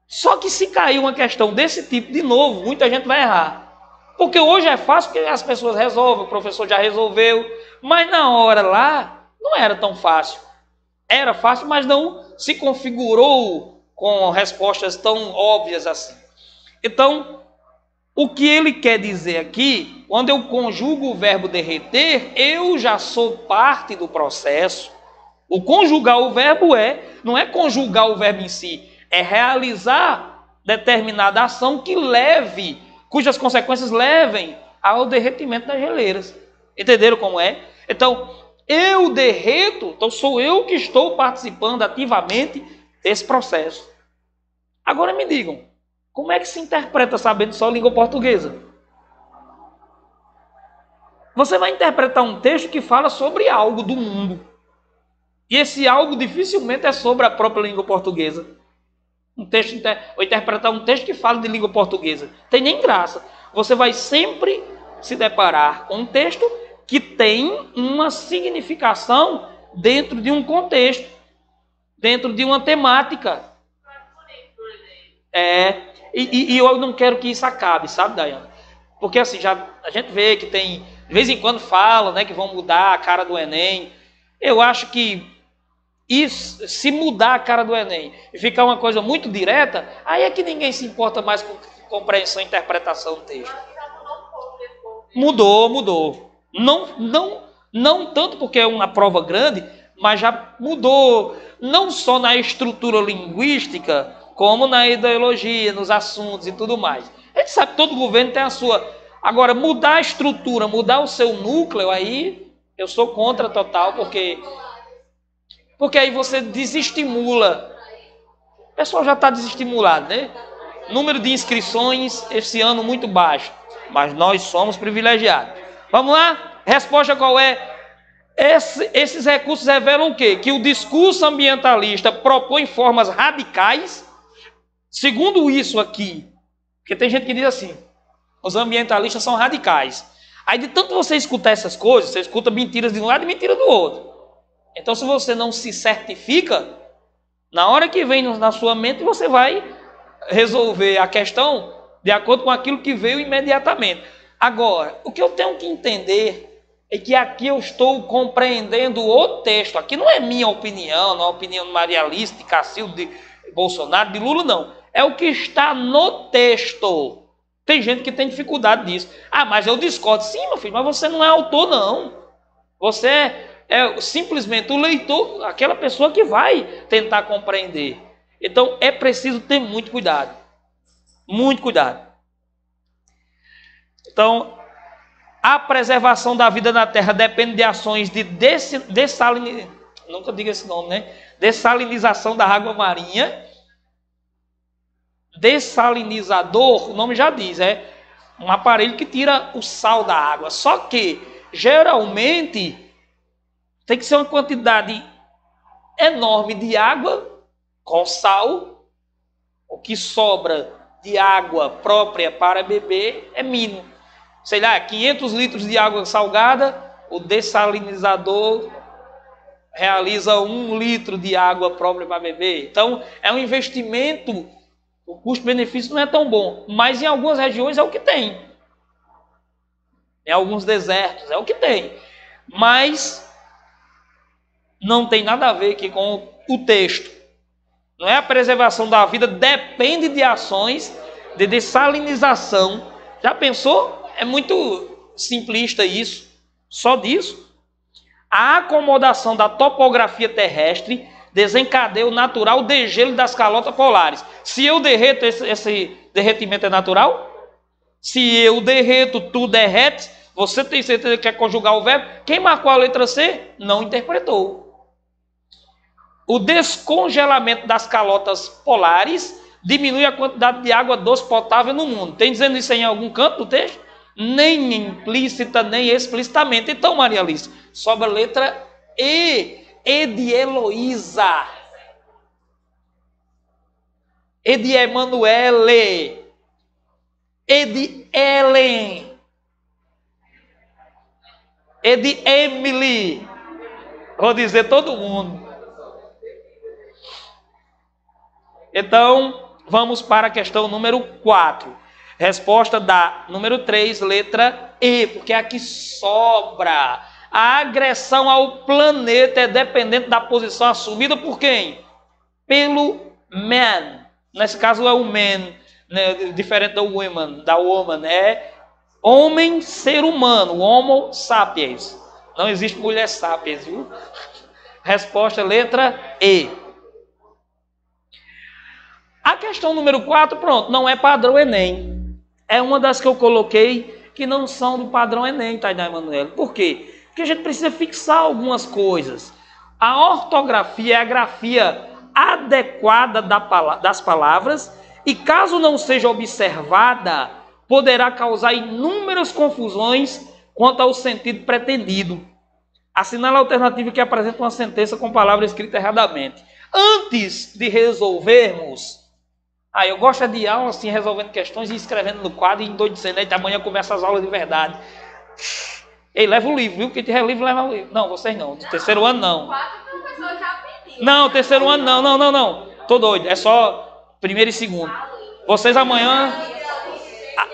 Só que se cair uma questão desse tipo de novo, muita gente vai errar. Porque hoje é fácil, porque as pessoas resolvem, o professor já resolveu. Mas na hora lá, não era tão fácil. Era fácil, mas não se configurou com respostas tão óbvias assim. Então, O que ele quer dizer aqui, quando eu conjugo o verbo derreter, eu já sou parte do processo. O conjugar o verbo não é conjugar o verbo em si, é realizar determinada ação que leve, cujas consequências levem ao derretimento das geleiras. Entenderam como é? Então, eu derreto, então sou eu que estou participando ativamente desse processo. Agora me digam, como é que se interpreta sabendo só língua portuguesa? Você vai interpretar um texto que fala sobre algo do mundo. E esse algo dificilmente é sobre a própria língua portuguesa. Ou interpretar um texto que fala de língua portuguesa. Tem nem graça. Você vai sempre se deparar com um texto que tem uma significação dentro de um contexto, dentro de uma temática. E eu não quero que isso acabe, sabe, Dayana? Porque assim, a gente vê que tem, de vez em quando falam, né, que vão mudar a cara do Enem. Eu acho que isso, se mudar a cara do Enem e ficar uma coisa muito direta, aí é que ninguém se importa mais com compreensão e interpretação do texto. Mudou. Não tanto porque é uma prova grande, mas já mudou, não só na estrutura linguística, como na ideologia, nos assuntos e tudo mais. A gente sabe que todo governo tem a sua. Agora, mudar a estrutura, mudar o seu núcleo, aí eu sou contra total, porque aí você desestimula. O pessoal já está desestimulado, né? Número de inscrições esse ano muito baixo, mas nós somos privilegiados. Vamos lá? Resposta qual é? Esses recursos revelam o quê? Que o discurso ambientalista propõe formas radicais. Segundo isso aqui, porque tem gente que diz assim, os ambientalistas são radicais. Aí de tanto você escutar essas coisas, você escuta mentiras de um lado e mentira do outro. Então se você não se certifica, na hora que vem na sua mente, você vai resolver a questão de acordo com aquilo que veio imediatamente. Agora, o que eu tenho que entender é que aqui eu estou compreendendo o texto. Aqui não é minha opinião, não é a opinião de Maria Alice, de Cacildo, de Bolsonaro, de Lula, não. É o que está no texto. Tem gente que tem dificuldade disso. Ah, mas eu discordo. Sim, meu filho, mas você não é autor, não. Você é simplesmente o leitor, aquela pessoa que vai tentar compreender. Então, é preciso ter muito cuidado. Muito cuidado. Então, a preservação da vida na Terra depende de ações de dessalinização, nunca diga esse nome, né? Dessalinização da água marinha. Dessalinizador, o nome já diz, é um aparelho que tira o sal da água. Só que, geralmente, tem que ser uma quantidade enorme de água com sal. O que sobra de água própria para beber é mínimo. Sei lá, 500 litros de água salgada, o dessalinizador realiza 1 litro de água própria para beber. Então, é um investimento, o custo-benefício não é tão bom, mas em algumas regiões é o que tem. Em alguns desertos é o que tem. Mas não tem nada a ver aqui com o texto. Não é a preservação da vida, depende de ações de dessalinização. Já pensou? É muito simplista isso, só disso. A acomodação da topografia terrestre desencadeia o natural degelo das calotas polares. Se eu derreto, esse derretimento é natural? Se eu derreto, tu derrete, você tem certeza que quer conjugar o verbo? Quem marcou a letra C não interpretou. O descongelamento das calotas polares diminui a quantidade de água doce potável no mundo. Tem dizendo isso em algum canto do texto? Nem implícita, nem explicitamente. Então, Maria Alice, sobra a letra E. E de Heloísa. E de Emanuele. E de Ellen. E de Emily. Vou dizer todo mundo. Então, vamos para a questão número 4. Resposta da número 3, letra E, porque aqui sobra. A agressão ao planeta é dependente da posição assumida por quem? Pelo man. Nesse caso é o man. né, diferente da woman, é homem, ser humano, homo sapiens. Não existe mulher sapiens, viu? Resposta, letra E. A questão número 4, pronto, não é padrão Enem. É uma das que eu coloquei que não são do padrão Enem, Tainá Emanuele. Por quê? Porque a gente precisa fixar algumas coisas. A ortografia é a grafia adequada das palavras e, caso não seja observada, poderá causar inúmeras confusões quanto ao sentido pretendido. Assinale a alternativa que apresenta uma sentença com palavra escrita erradamente. Antes de resolvermos... eu gosto de aula assim, resolvendo questões e escrevendo no quadro e endoidecendo. Aí amanhã começa as aulas de verdade. Ei, leva o livro, viu? Quem tiver livro, leva o livro. Não, vocês não. Do terceiro ano, não. Não, terceiro ano, não. Tô doido. É só primeiro e segundo. Vocês amanhã...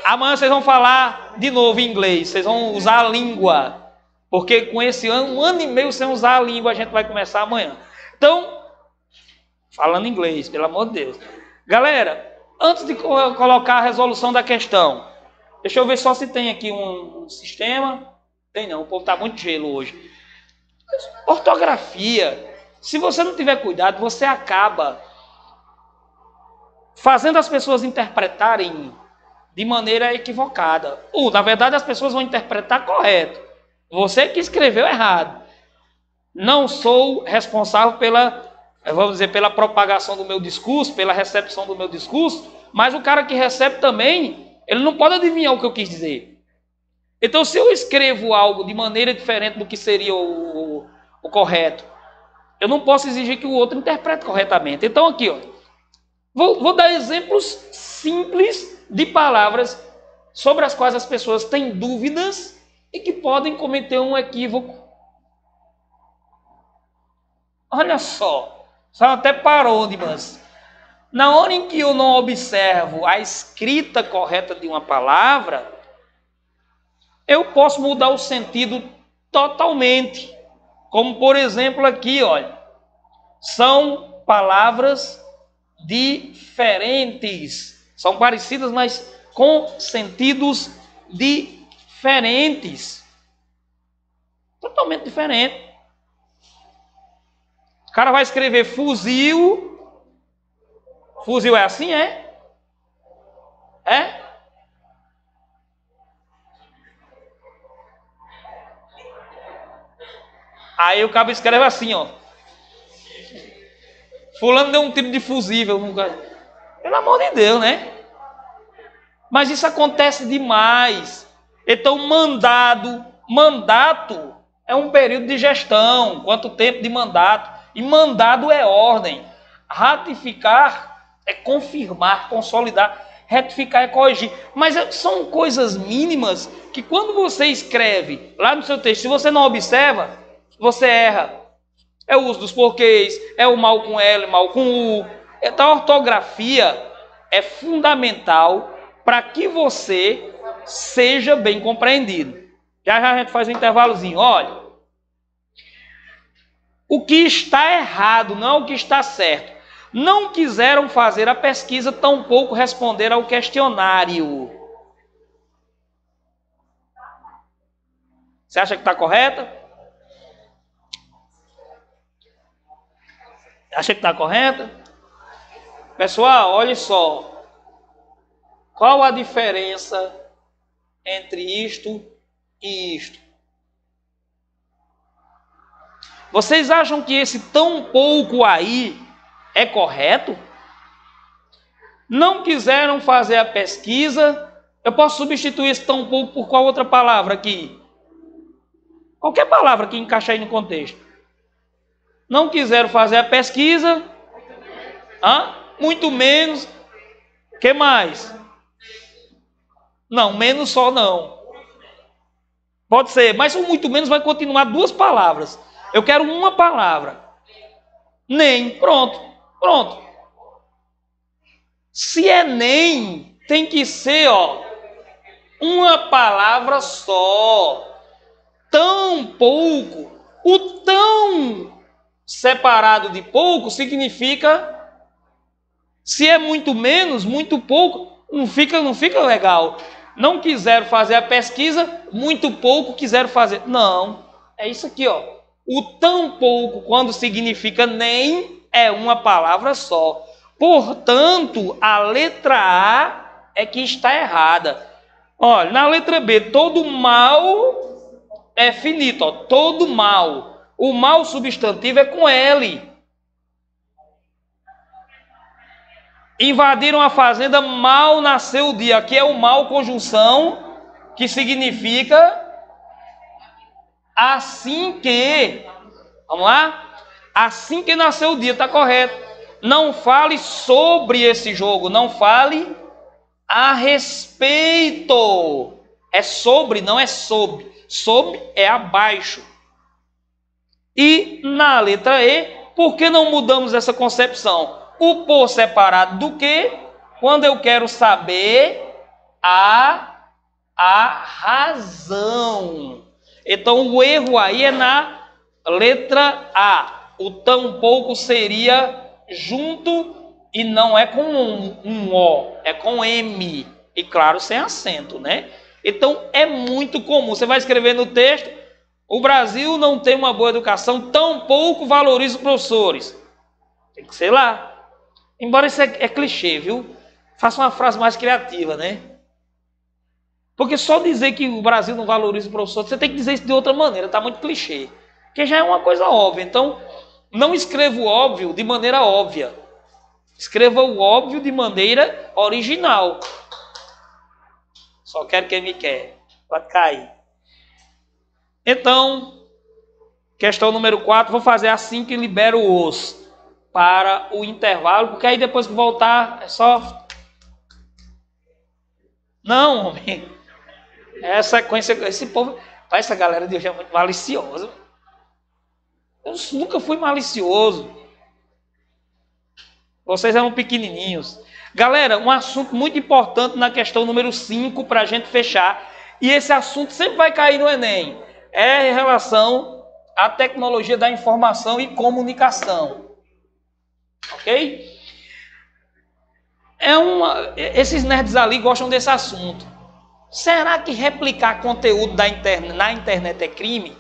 Amanhã vocês vão falar de novo em inglês. Vocês vão usar a língua. Porque com esse ano, 1 ano e meio sem usar a língua, a gente vai começar amanhã. Então, falando inglês, pelo amor de Deus. Galera, antes de colocar a resolução da questão, deixa eu ver só se tem aqui um sistema. Tem não, o povo está muito gelo hoje. Ortografia, se você não tiver cuidado, você acaba fazendo as pessoas interpretarem de maneira equivocada. Na verdade, as pessoas vão interpretar correto. Você que escreveu errado. Não sou responsável pela propagação do meu discurso, pela recepção do meu discurso, mas o cara que recebe também, ele não pode adivinhar o que eu quis dizer. Então, se eu escrevo algo de maneira diferente do que seria o correto, eu não posso exigir que o outro interprete corretamente. Então, aqui, vou dar exemplos simples de palavras sobre as quais as pessoas têm dúvidas e que podem cometer um equívoco. Olha só, são até parôdimas. Na hora em que eu não observo a escrita correta de uma palavra, eu posso mudar o sentido totalmente. Como, por exemplo, aqui, olha. São palavras diferentes. São parecidas, mas com sentidos diferentes. Totalmente diferente. O cara vai escrever fuzil. Fuzil é assim, é? É? Aí o cabo escreve assim, ó. Fulano deu um tiro de fusível. Pelo amor de Deus, né? Mas isso acontece demais. Então, mandato é um período de gestão. Quanto tempo de mandato? E mandado é ordem. Ratificar é confirmar, consolidar. Retificar é corrigir. Mas são coisas mínimas que quando você escreve lá no seu texto, se você não observa, você erra. É o uso dos porquês, é o mal com L, mal com U. Então, a ortografia é fundamental para que você seja bem compreendido. Já já a gente faz um intervalozinho. Olha, o que está errado, não o que está certo. Não quiseram fazer a pesquisa, tampouco responder ao questionário. Você acha que está correta? Acha que está correta? Pessoal, olha só. Qual a diferença entre isto e isto? Vocês acham que esse tão pouco aí é correto? Não quiseram fazer a pesquisa. Eu posso substituir esse tão pouco por qual outra palavra aqui? Qualquer palavra que encaixe aí no contexto. Não quiseram fazer a pesquisa. Muito menos. O que mais? Não, menos só não. Pode ser, mas o muito menos vai continuar 2 palavras. Eu quero uma palavra. Nem. Pronto. Se é nem, tem que ser, uma palavra só. Tão pouco. O tão separado de pouco significa, se é muito menos, muito pouco, Não fica legal. Não quiseram fazer a pesquisa, muito pouco quiseram fazer. Não, é isso aqui, ó. O tão pouco, quando significa nem, é uma palavra só. Portanto, a letra A é que está errada. Olha, na letra B, todo mal é finito, ó. Todo mal. O mal substantivo é com L. Invadiram a fazenda, mal nasceu o dia. Aqui é o mal conjunção, que significa assim que. Vamos lá? Assim que nasceu o dia, está correto. Não fale sobre esse jogo, não fale a respeito. É sobre, não é sob. Sob é abaixo. E na letra E, por que não mudamos essa concepção? O por separado do que, quando eu quero saber a razão. Então o erro aí é na letra A. O tampouco seria junto e não é com um O, é com M. E claro, sem acento, né? Então é muito comum. Você vai escrever no texto: o Brasil não tem uma boa educação, tampouco valoriza os professores. Tem que ser lá. Embora isso é clichê, viu? Faça uma frase mais criativa, né? Porque só dizer que o Brasil não valoriza o professor, você tem que dizer isso de outra maneira, está muito clichê. Que já é uma coisa óbvia. Então, não escreva o óbvio de maneira óbvia. Escreva o óbvio de maneira original. Só quero quem me quer. Pode cair. Então, questão número 4, vou fazer assim que libero os para o intervalo, porque aí depois que voltar é só... Não, homem. Essa sequência, esse povo, essa galera de hoje é muito maliciosa. Eu nunca fui malicioso. Vocês eram pequenininhos. Galera, um assunto muito importante na questão número 5 para a gente fechar. E esse assunto sempre vai cair no Enem. É em relação à tecnologia da informação e comunicação. Ok? Esses nerds ali gostam desse assunto. Será que replicar conteúdo na internet é crime?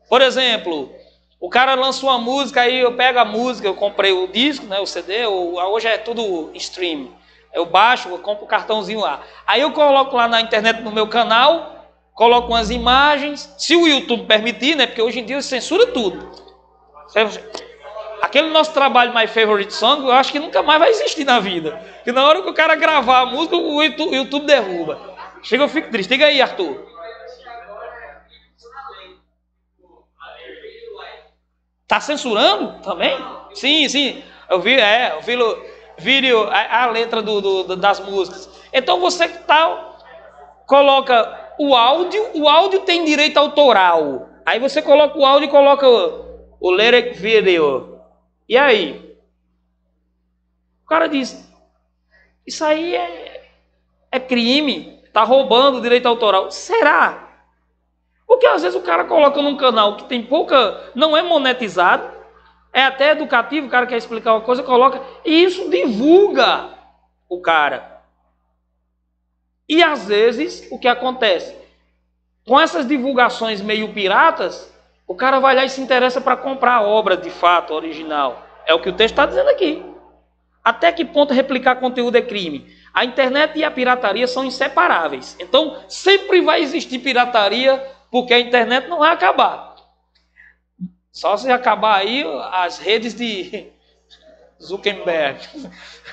Por exemplo, o cara lança uma música, aí eu pego a música, eu comprei o disco, né, o CD, hoje é tudo stream. Eu baixo, eu compro o cartãozinho lá. Aí eu coloco lá na internet, no meu canal, coloco umas imagens, se o YouTube permitir, né, porque hoje em dia censura tudo. Aquele nosso trabalho My Favorite Song, eu acho que nunca mais vai existir na vida. Porque na hora que o cara gravar a música, o YouTube derruba. Chega, eu fico triste. Diga aí, Arthur. Tá censurando também? Sim, sim. Eu vi vídeo, a letra das músicas. Então você que tal, coloca o áudio tem direito autoral. Aí você coloca o áudio e coloca o lyric video. E aí? O cara diz, isso aí é crime, tá roubando o direito autoral. Será? Porque às vezes o cara coloca num canal que tem pouca, não é monetizado, é até educativo, o cara quer explicar uma coisa, coloca, e isso divulga o cara. E às vezes, o que acontece? Com essas divulgações meio piratas, o cara vai lá e se interessa para comprar a obra de fato original. É o que o texto está dizendo aqui. Até que ponto replicar conteúdo é crime? A internet e a pirataria são inseparáveis. Então, sempre vai existir pirataria, porque a internet não vai acabar. Só se acabar aí as redes de Zuckerberg.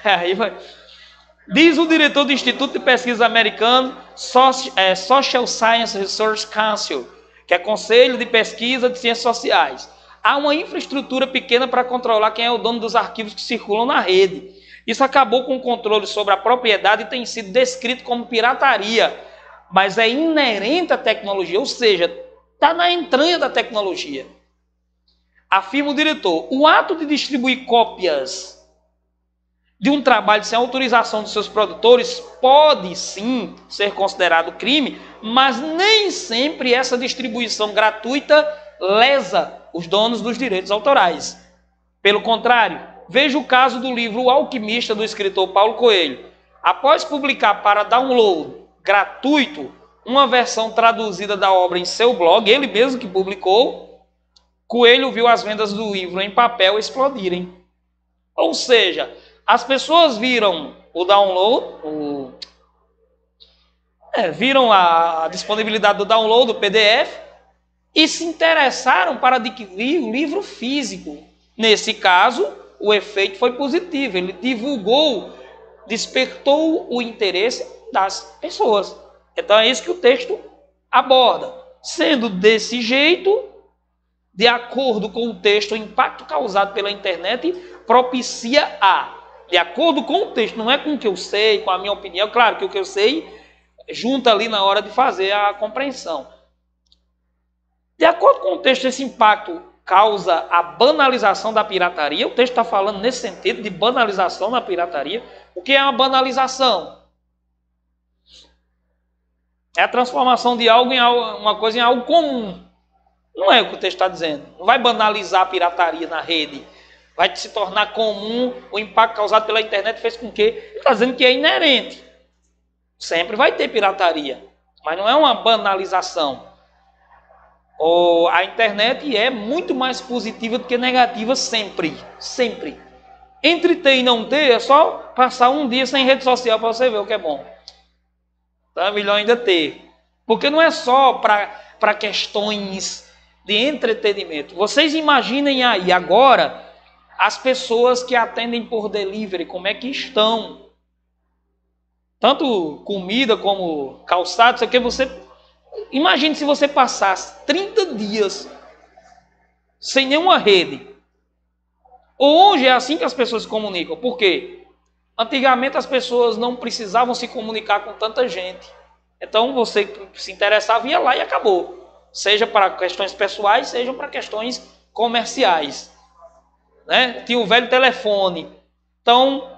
Aí vai. Diz o diretor do Instituto de Pesquisa Americano, Social Science Research Council, que é Conselho de Pesquisa de Ciências Sociais. Há uma infraestrutura pequena para controlar quem é o dono dos arquivos que circulam na rede. Isso acabou com o controle sobre a propriedade e tem sido descrito como pirataria, mas é inerente à tecnologia, ou seja, está na entranha da tecnologia. Afirma o diretor, o ato de distribuir cópias de um trabalho sem autorização dos seus produtores pode sim ser considerado crime, mas nem sempre essa distribuição gratuita lesa os donos dos direitos autorais. Pelo contrário, veja o caso do livro O Alquimista, do escritor Paulo Coelho. Após publicar para download gratuito uma versão traduzida da obra em seu blog, ele mesmo que publicou, Coelho viu as vendas do livro em papel explodirem. Ou seja, as pessoas viram o download, viram a disponibilidade do download, do PDF, e se interessaram para adquirir o livro físico. Nesse caso, o efeito foi positivo. Ele divulgou, despertou o interesse das pessoas. Então é isso que o texto aborda. Sendo desse jeito, de acordo com o texto, o impacto causado pela internet propicia de acordo com o texto, não é com o que eu sei, com a minha opinião, claro que o que eu sei junta ali na hora de fazer a compreensão. De acordo com o texto, esse impacto causa a banalização da pirataria. O texto está falando nesse sentido de banalização da pirataria. O que é uma banalização? É a transformação de algo em uma coisa em algo comum. Não é o que o texto está dizendo. Não vai banalizar a pirataria na rede. Vai se tornar comum. O impacto causado pela internet fez com que... Ele está dizendo que é inerente. Sempre vai ter pirataria. Mas não é uma banalização. A internet é muito mais positiva do que negativa sempre. Sempre. Entre ter e não ter, é só passar um dia sem rede social para você ver o que é bom. Então é melhor ainda ter. Porque não é só para questões de entretenimento. Vocês imaginem aí agora as pessoas que atendem por delivery, como é que estão. Tanto comida como calçado, isso aqui você... Imagine se você passasse 30 dias sem nenhuma rede. Hoje é assim que as pessoas se comunicam. Por quê? Antigamente as pessoas não precisavam se comunicar com tanta gente. Então você se interessava, ia lá e acabou. Seja para questões pessoais, seja para questões comerciais. Né? Tinha o velho telefone. Então,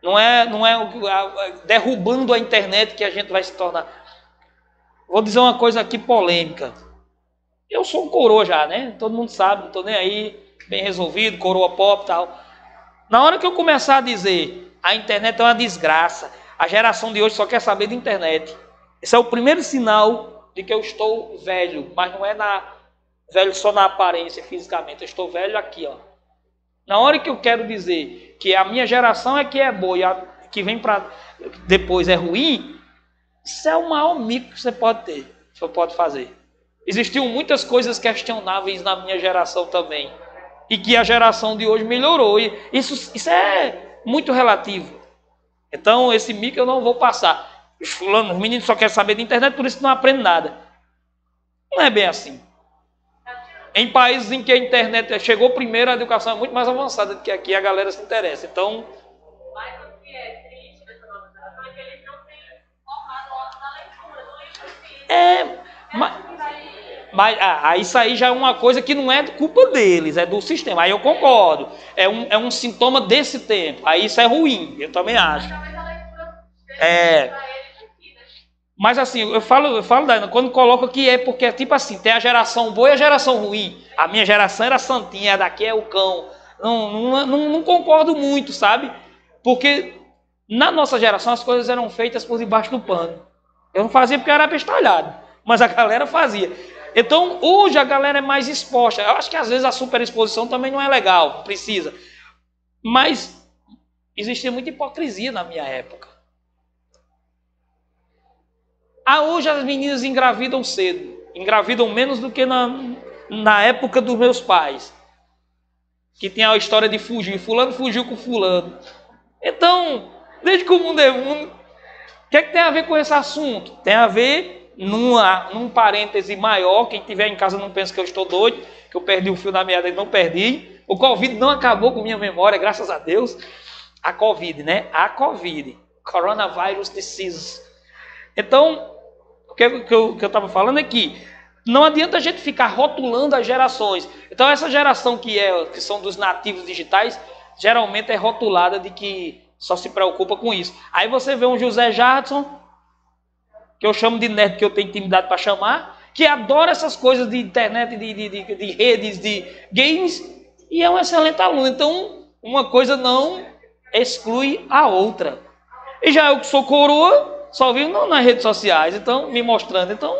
não é derrubando a internet que a gente vai se tornar. Vou dizer uma coisa aqui polêmica. Eu sou um coroa já, né? Todo mundo sabe, não estou nem aí, bem resolvido, coroa pop e tal. Na hora que eu começar a dizer a internet é uma desgraça, a geração de hoje só quer saber de internet. Esse é o primeiro sinal de que eu estou velho, mas não é velho só na aparência, fisicamente. Eu estou velho aqui, ó. Na hora que eu quero dizer que a minha geração é que é boa e a que vem para depois é ruim, isso é o maior mico que você pode ter, que você pode fazer. Existiam muitas coisas questionáveis na minha geração também. E que a geração de hoje melhorou. E isso é muito relativo. Então, esse mico eu não vou passar. Os meninos só querem saber de internet, por isso não aprendem nada. Não é bem assim. Em países em que a internet chegou primeiro, a educação é muito mais avançada do que aqui, a galera se interessa. Então... Mas o que é triste nessa nova geração é que eles não têm formado o hábito da leitura, do livro físico. Mas isso aí já é uma coisa que não é culpa deles, é do sistema. Aí eu concordo. É um sintoma desse tempo. Aí isso é ruim, eu também acho. Mas assim, eu falo quando coloco que é porque é tipo assim, tem a geração boa e a geração ruim. A minha geração era santinha, a daqui é o cão. Não concordo muito, sabe? Porque na nossa geração as coisas eram feitas por debaixo do pano. Eu não fazia porque eu era bestalhado, mas a galera fazia. Então hoje a galera é mais exposta. Eu acho que às vezes a superexposição também não é legal, não precisa. Mas existia muita hipocrisia na minha época. Hoje as meninas engravidam cedo. Engravidam menos do que na época dos meus pais. Que tinha a história de fugir. Fulano fugiu com fulano. Então, desde que o mundo é mundo, o que é que tem a ver com esse assunto? Tem a ver num parêntese maior. Quem estiver em casa não pensa que eu estou doido, que eu perdi o fio da meada e não perdi. O Covid não acabou com minha memória, graças a Deus. A Covid, né? A Covid. Coronavirus Disease. Então... O que eu estava falando é que não adianta a gente ficar rotulando as gerações. Então essa geração que são dos nativos digitais, geralmente é rotulada de que só se preocupa com isso. Aí você vê um José Jadson, que eu chamo de nerd, que eu tenho intimidade para chamar, que adora essas coisas de internet, de redes, de games, e é um excelente aluno. Então uma coisa não exclui a outra. E já eu que sou coroa, só vivo nas redes sociais, então, me mostrando. Então,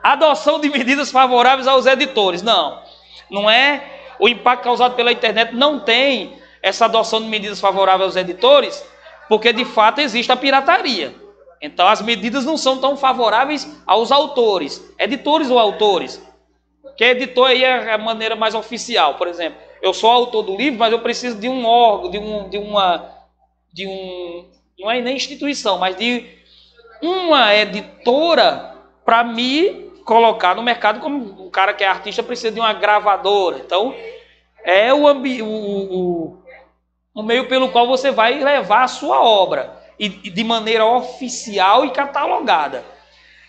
adoção de medidas favoráveis aos editores. Não, não é o impacto causado pela internet, não tem essa adoção de medidas favoráveis aos editores, porque de fato existe a pirataria. Então as medidas não são tão favoráveis aos autores, editores ou autores. Que editor aí é a maneira mais oficial. Por exemplo, eu sou autor do livro, mas eu preciso de um órgão, não é nem instituição, mas de uma editora para me colocar no mercado, como um cara que é artista precisa de uma gravadora. Então, é o meio pelo qual você vai levar a sua obra, e de maneira oficial e catalogada.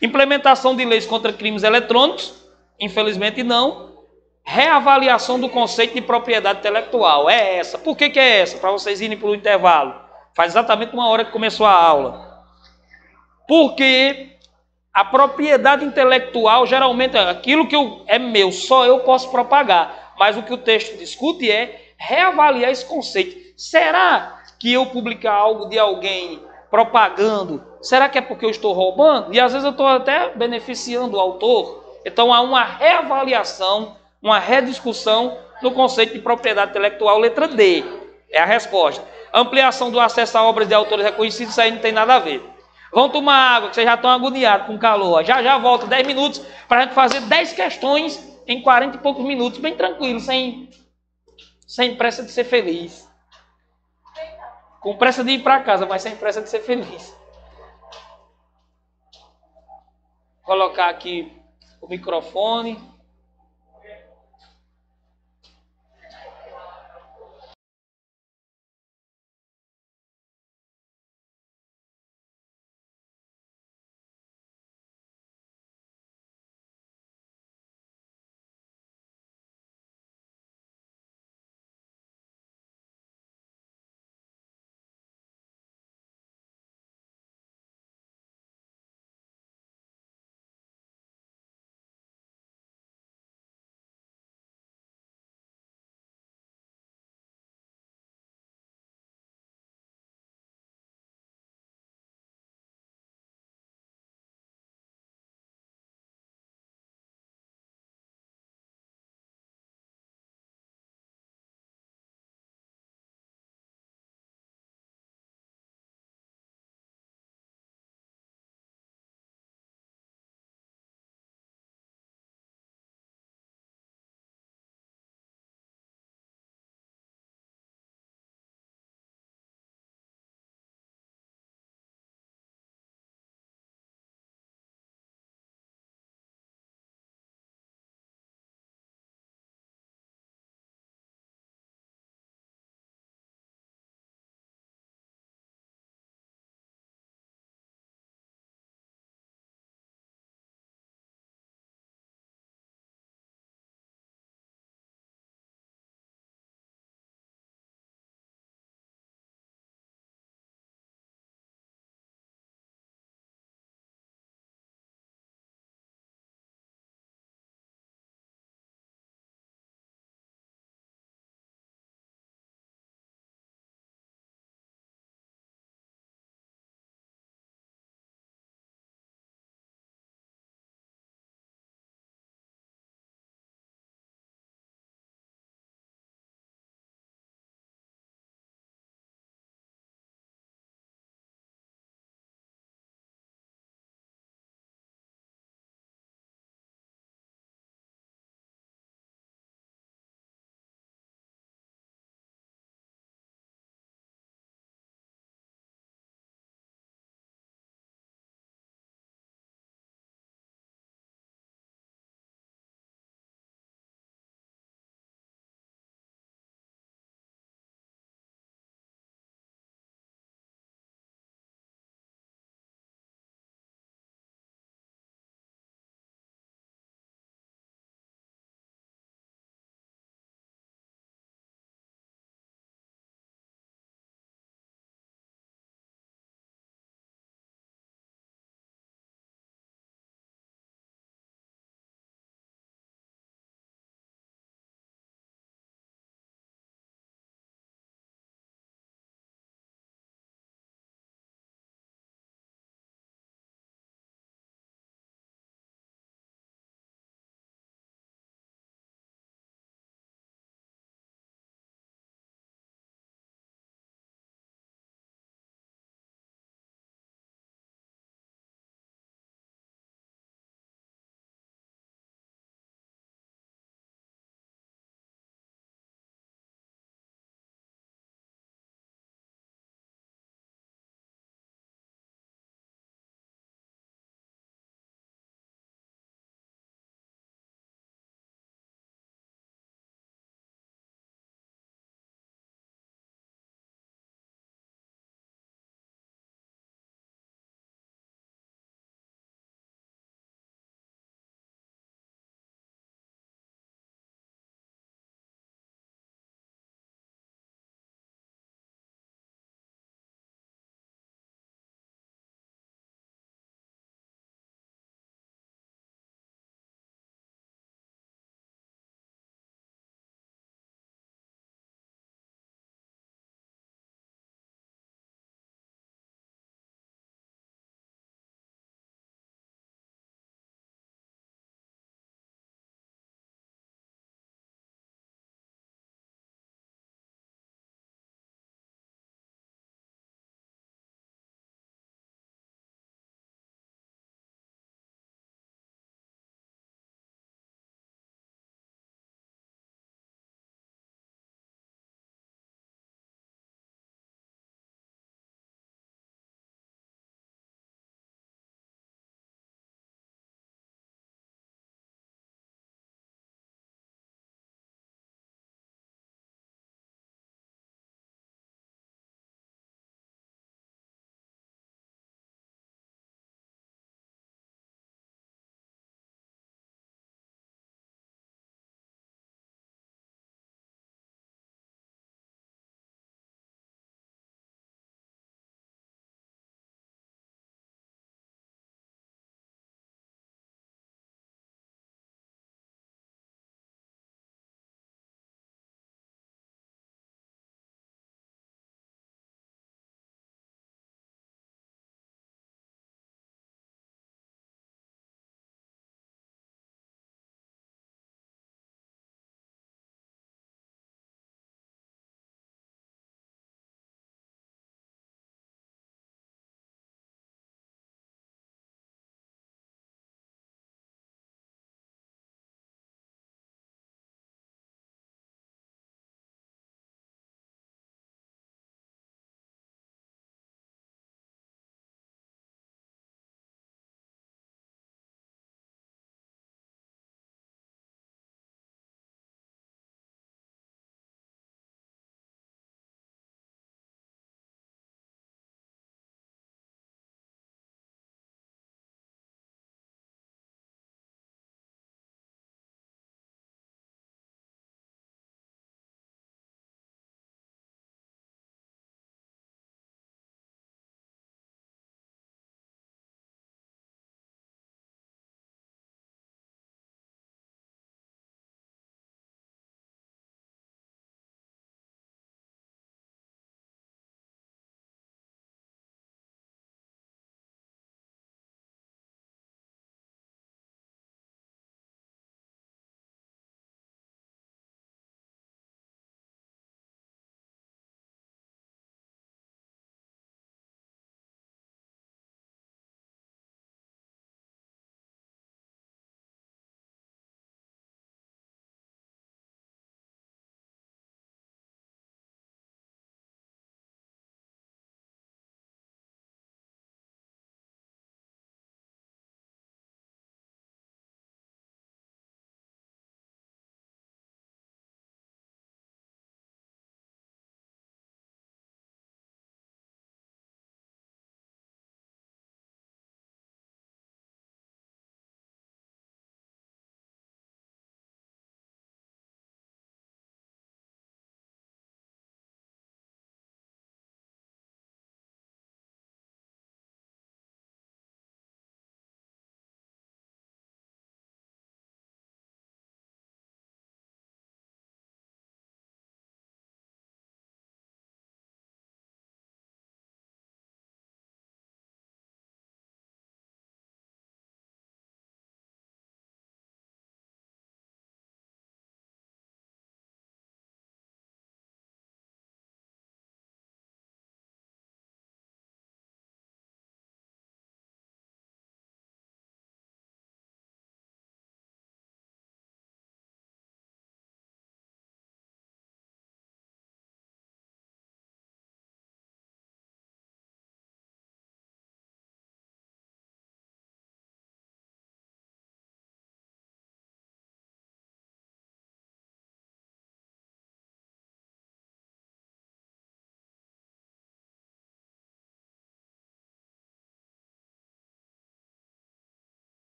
Implementação de leis contra crimes eletrônicos, infelizmente não. Reavaliação do conceito de propriedade intelectual, é essa. Por que é essa? Para vocês irem para o intervalo. Faz exatamente uma hora que começou a aula. Porque a propriedade intelectual, geralmente, aquilo que é meu, só eu posso propagar. Mas o que o texto discute é reavaliar esse conceito. Será que eu publicar algo de alguém propagando, será que é porque eu estou roubando? E às vezes eu estou até beneficiando o autor. Então há uma reavaliação, uma rediscussão no conceito de propriedade intelectual, letra D. É a resposta. Ampliação do acesso a obras de autores reconhecidos, isso aí não tem nada a ver. Vão tomar água, que vocês já estão agoniados com calor. Já volto 10 minutos para a gente fazer 10 questões em 40 e poucos minutos, bem tranquilo, sem pressa de ser feliz. Com pressa de ir para casa, mas sem pressa de ser feliz. Vou colocar aqui o microfone.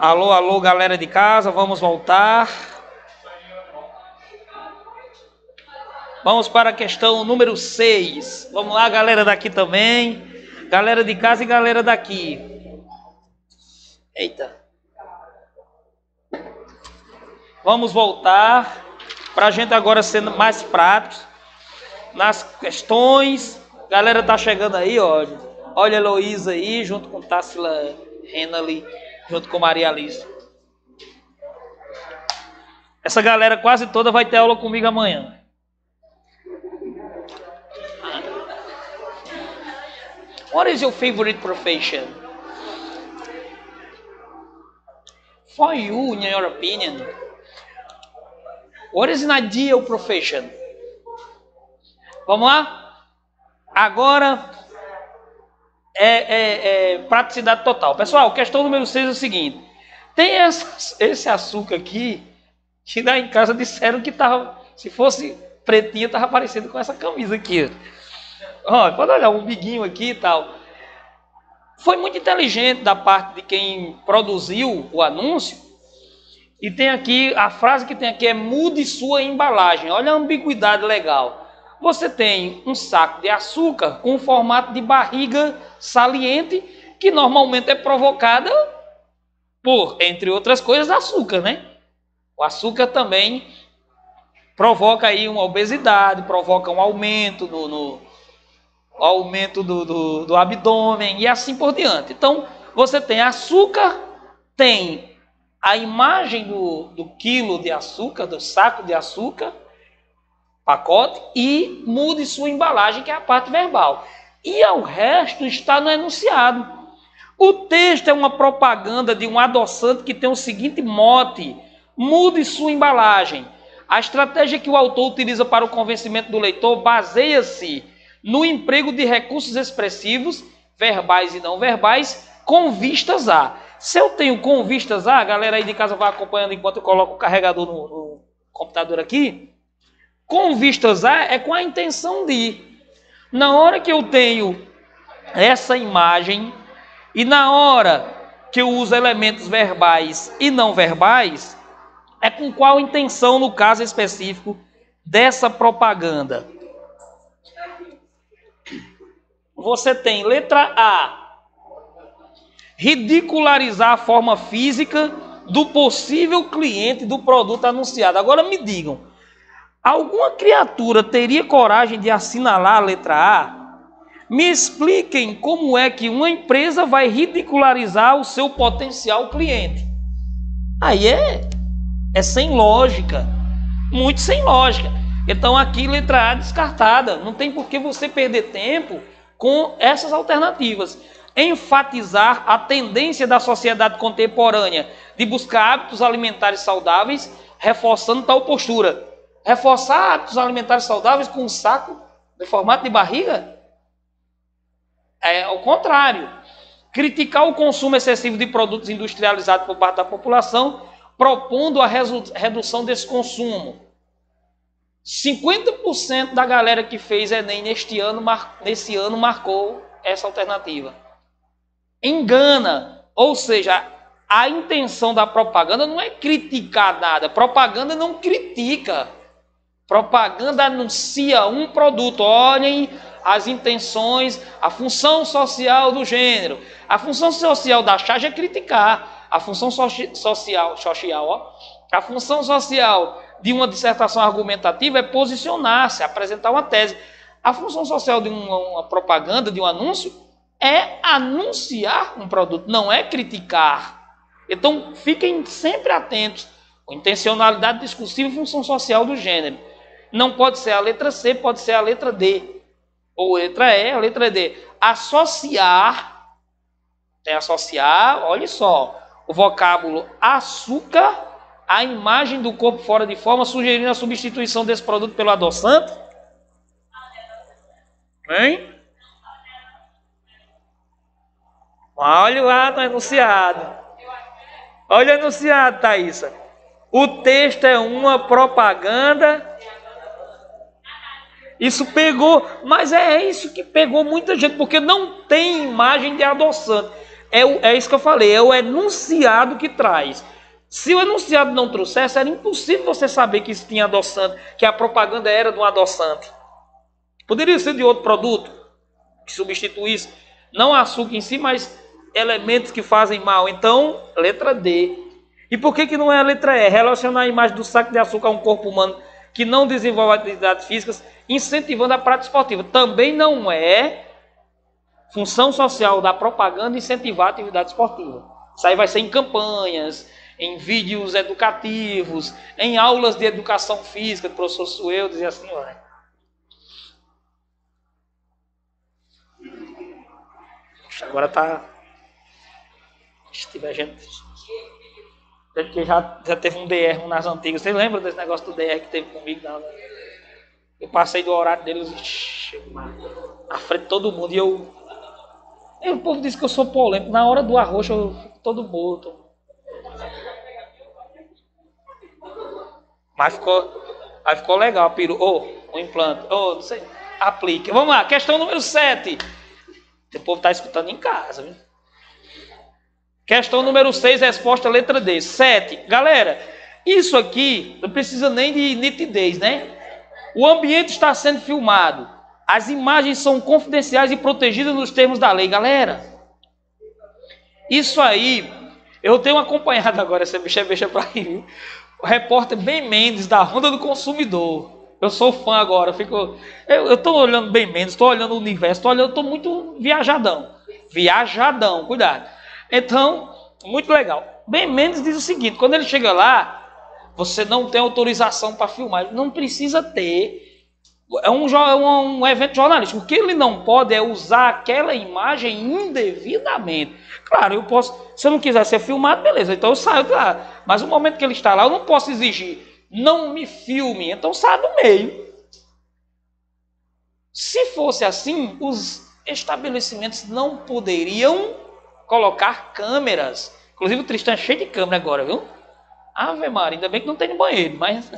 Alô, alô, galera de casa, vamos voltar. Vamos para a questão número 6. Vamos lá, galera daqui também. Galera de casa e galera daqui. Eita. Vamos voltar para a gente agora sendo mais práticos nas questões. Galera tá chegando aí, ó. Olha a Heloísa aí, junto com Tássila Renali, junto com Maria Alice. Essa galera quase toda vai ter aula comigo amanhã. What is your favorite profession? For you, in your opinion, what is an ideal profession? Vamos lá? Agora praticidade total. Pessoal, questão número 6 é o seguinte. Tem esse açúcar aqui, que lá em casa disseram que tava, se fosse pretinha, tava parecido com essa camisa aqui. Ó, pode olhar o biguinho aqui e tal. Foi muito inteligente da parte de quem produziu o anúncio. E tem aqui, a frase que tem aqui é: mude sua embalagem. Olha a ambiguidade legal. Você tem um saco de açúcar com formato de barriga saliente, que normalmente é provocada por, entre outras coisas, açúcar, né? O açúcar também provoca aí uma obesidade, provoca um aumento do abdômen e assim por diante. Então, você tem açúcar, tem a imagem do quilo de açúcar, do saco de açúcar, pacote, e mude sua embalagem, que é a parte verbal. E o resto está no enunciado. O texto é uma propaganda de um adoçante que tem o seguinte mote: mude sua embalagem. A estratégia que o autor utiliza para o convencimento do leitor baseia-se no emprego de recursos expressivos, verbais e não verbais, com vistas a. Se eu tenho com vistas a, a galera aí de casa vai acompanhando enquanto eu coloco o carregador no computador aqui. Com vistas a é com a intenção de. Na hora que eu tenho essa imagem e na hora que eu uso elementos verbais e não verbais, é com qual intenção no caso específico dessa propaganda. Você tem letra A: ridicularizar a forma física do possível cliente do produto anunciado. Agora me digam, alguma criatura teria coragem de assinalar a letra A? Me expliquem como é que uma empresa vai ridicularizar o seu potencial cliente. Aí é sem lógica, muito sem lógica. Então aqui letra A descartada, não tem por que você perder tempo com essas alternativas. Enfatizar a tendência da sociedade contemporânea de buscar hábitos alimentares saudáveis, reforçando tal postura. Reforçar hábitos alimentares saudáveis com um saco de formato de barriga? É ao contrário. Criticar o consumo excessivo de produtos industrializados por parte da população, propondo a redução desse consumo. 50% da galera que fez Enem nesse ano marcou essa alternativa. Engana, ou seja, a intenção da propaganda não é criticar nada. Propaganda não critica. Propaganda anuncia um produto. Olhem as intenções, a função social do gênero. A função social da charge é criticar. A função social, a função social de uma dissertação argumentativa é posicionar-se, apresentar uma tese. A função social de uma propaganda, de um anúncio, é anunciar um produto, não é criticar. Então, fiquem sempre atentos. Intencionalidade discursiva e função social do gênero. Não pode ser a letra C, pode ser a letra D. Ou letra E, a letra D. Associar, tem associar, olha só, o vocábulo açúcar, a imagem do corpo fora de forma, sugerindo a substituição desse produto pelo adoçante. Hein? Olha lá no enunciado. Olha o enunciado, Thaísa. O texto é uma propaganda. Isso pegou, mas é isso que pegou muita gente, porque não tem imagem de adoçante. É isso que eu falei, é o enunciado que traz. Se o enunciado não trouxesse, era impossível você saber que isso tinha adoçante, que a propaganda era de um adoçante. Poderia ser de outro produto que substituísse, não açúcar em si, mas elementos que fazem mal. Então, letra D. E por que não é a letra E? Relacionar a imagem do saco de açúcar a um corpo humano que não desenvolve atividades físicas, incentivando a prática esportiva. Também não é função social da propaganda incentivar a atividade esportiva. Isso aí vai ser em campanhas, em vídeos educativos, em aulas de educação física, do professor Sueldes e assim vai. Agora tá... Se tiver gente... Porque já teve um DR nas antigas. Vocês lembram desse negócio do DR que teve comigo? Não, né? Eu passei do horário deles à frente de todo mundo. E o povo disse que eu sou polêmico. Na hora do arroxo eu fico todo morto. Mas ficou legal, Piro. O implante. Não sei. Aplique. Vamos lá, questão número 7. O povo está escutando em casa, viu? Questão número 6, resposta letra D. 7. Galera, isso aqui não precisa nem de nitidez, né? O ambiente está sendo filmado. As imagens são confidenciais e protegidas nos termos da lei. Galera, isso aí, eu tenho acompanhado agora, essa bicha pra aí, viu? O repórter Ben Mendes, da Ronda do Consumidor. Eu sou fã agora, eu estou olhando Ben Mendes, estou olhando o universo, estou muito viajadão. Viajadão, cuidado. Então, muito legal. Ben Mendes diz o seguinte, quando ele chega lá, você não tem autorização para filmar, ele não precisa ter. É um evento jornalístico. O que ele não pode é usar aquela imagem indevidamente. Claro, eu posso, se eu não quiser ser filmado, beleza, então eu saio de lá. Mas no momento que ele está lá, eu não posso exigir, não me filme, então sai do meio. Se fosse assim, os estabelecimentos não poderiam colocar câmeras. Inclusive o Tristan é cheio de câmera agora, viu? Ave Maria, ainda bem que não tem no banheiro, mas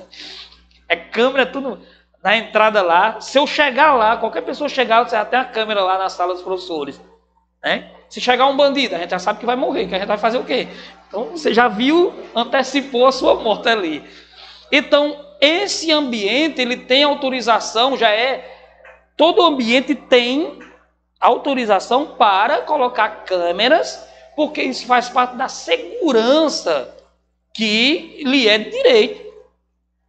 é câmera tudo na entrada lá. Se eu chegar lá, qualquer pessoa chegar, você tem a câmera lá na sala dos professores, né? Se chegar um bandido, a gente já sabe que vai morrer, que a gente vai fazer o quê? Então você já viu, antecipou a sua morte ali. Então, esse ambiente, ele tem autorização, todo ambiente tem autorização para colocar câmeras, porque isso faz parte da segurança que lhe é de direito.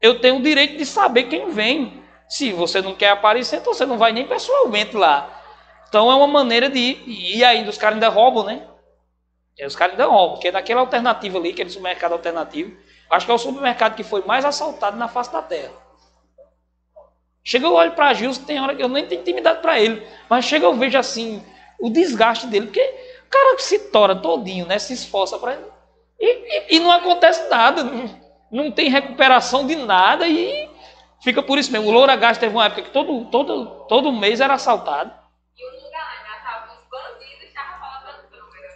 Eu tenho o direito de saber quem vem. Se você não quer aparecer, então você não vai nem pessoalmente lá. Então é uma maneira de ir. E ainda os caras ainda roubam, né? Os caras ainda roubam, porque naquela alternativa ali, aquele supermercado alternativo, acho que é o supermercado que foi mais assaltado na face da terra. Chega, eu olho para Gilson, tem hora que eu nem tenho intimidade para ele, mas chega, eu vejo assim, o desgaste dele, porque o cara se tora todinho, né? Se esforça para ele. E não acontece nada, não tem recuperação de nada e fica por isso mesmo. O Loura Gás teve uma época que todo mês era assaltado. E o lugar lá, os bandidos estavam colocando câmera.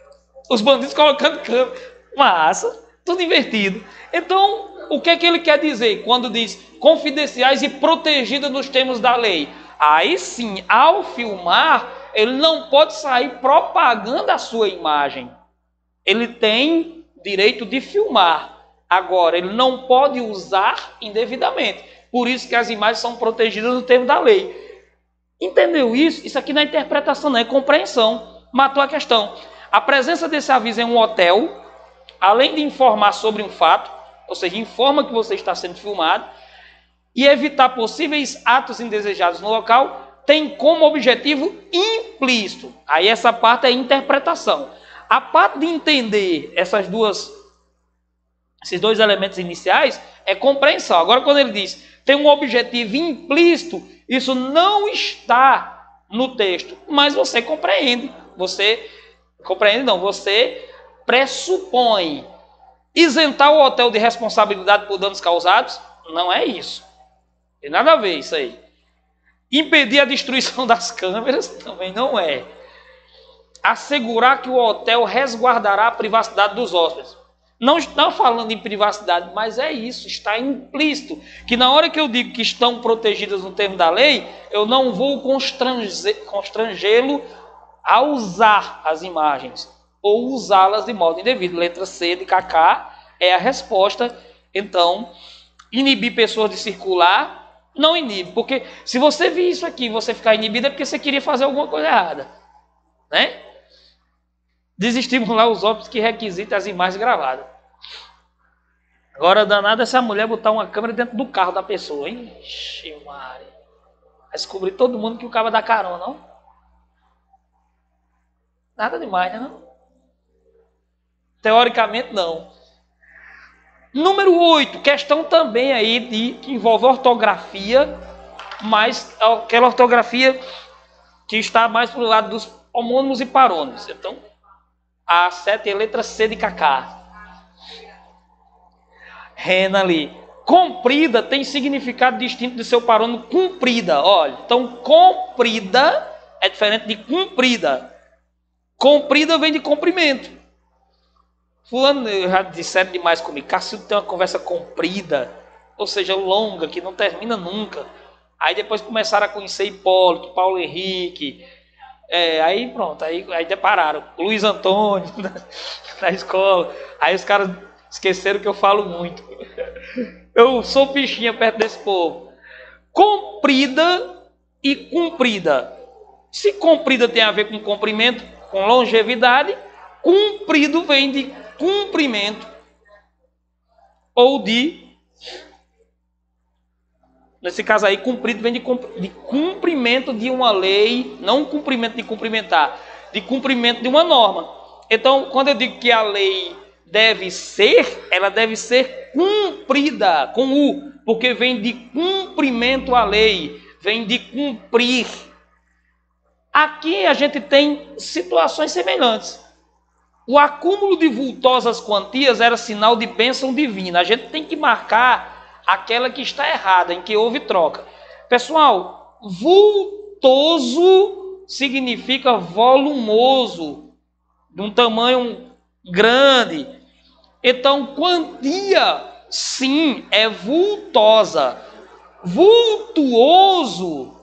Os bandidos colocando câmera. Massa, tudo invertido. Então, o que é que ele quer dizer quando diz confidenciais e protegidas nos termos da lei? Aí sim, ao filmar, ele não pode sair propagando a sua imagem. Ele tem direito de filmar. Agora, ele não pode usar indevidamente. Por isso que as imagens são protegidas no termo da lei. Entendeu isso? Isso aqui não é interpretação, não é compreensão. Matou a questão. A presença desse aviso em um hotel, além de informar sobre um fato, ou seja, informa que você está sendo filmado, e evitar possíveis atos indesejados no local, tem como objetivo implícito. Aí essa parte é interpretação. A parte de entender esses dois elementos iniciais é compreensão. Agora, quando ele diz tem um objetivo implícito, isso não está no texto, mas você compreende. Você pressupõe. Isentar o hotel de responsabilidade por danos causados? Não é isso. Tem nada a ver isso aí. Impedir a destruição das câmeras? Também não é. Assegurar que o hotel resguardará a privacidade dos hóspedes. Não está falando em privacidade, mas é isso, está implícito. Que na hora que eu digo que estão protegidas no termo da lei, eu não vou constrangê-lo a usar as imagens. ou usá-las de modo indevido. Letra C de Cacá é a resposta. Então, inibir pessoas de circular, não inibe. Porque se você vir isso aqui e você ficar inibido é porque você queria fazer alguma coisa errada. Né? Desestimular os óbitos que requisitam as imagens gravadas. Agora, danada essa mulher botar uma câmera dentro do carro da pessoa, hein? Ixi, Maria. Vai descobrir todo mundo que o cara dá carona, não? Nada demais, né? Não? Teoricamente, não. Número 8, questão também aí que envolve ortografia, mas aquela ortografia que está mais para o lado dos homônimos e parônimos. Então, a 7 é a letra C de Cacá. Rena ali. Comprida tem significado distinto de seu parônimo comprida. Olha, então comprida é diferente de cumprida. Comprida vem de comprimento. Fulano, já disseram demais comigo, Cássio tem uma conversa comprida, ou seja, longa, que não termina nunca. Aí depois começaram a conhecer Hipólito, Paulo Henrique, aí pronto, aí depararam. Luiz Antônio na escola. Aí os caras esqueceram que eu falo muito. Eu sou fichinha perto desse povo. Comprida e cumprida. Se comprida tem a ver com comprimento, com longevidade, cumprido vem de cumprimento ou nesse caso aí, cumprido vem de cumprimento de uma lei, não cumprimento de cumprimentar, de cumprimento de uma norma. Então, quando eu digo que a lei deve ser, ela deve ser cumprida com U, porque vem de cumprimento à lei, vem de cumprir. Aqui a gente tem situações semelhantes. O acúmulo de vultosas quantias era sinal de bênção divina. A gente tem que marcar aquela que está errada, em que houve troca. Pessoal, vultoso significa volumoso, de um tamanho grande. Então, quantia, sim, é vultosa. Vultuoso,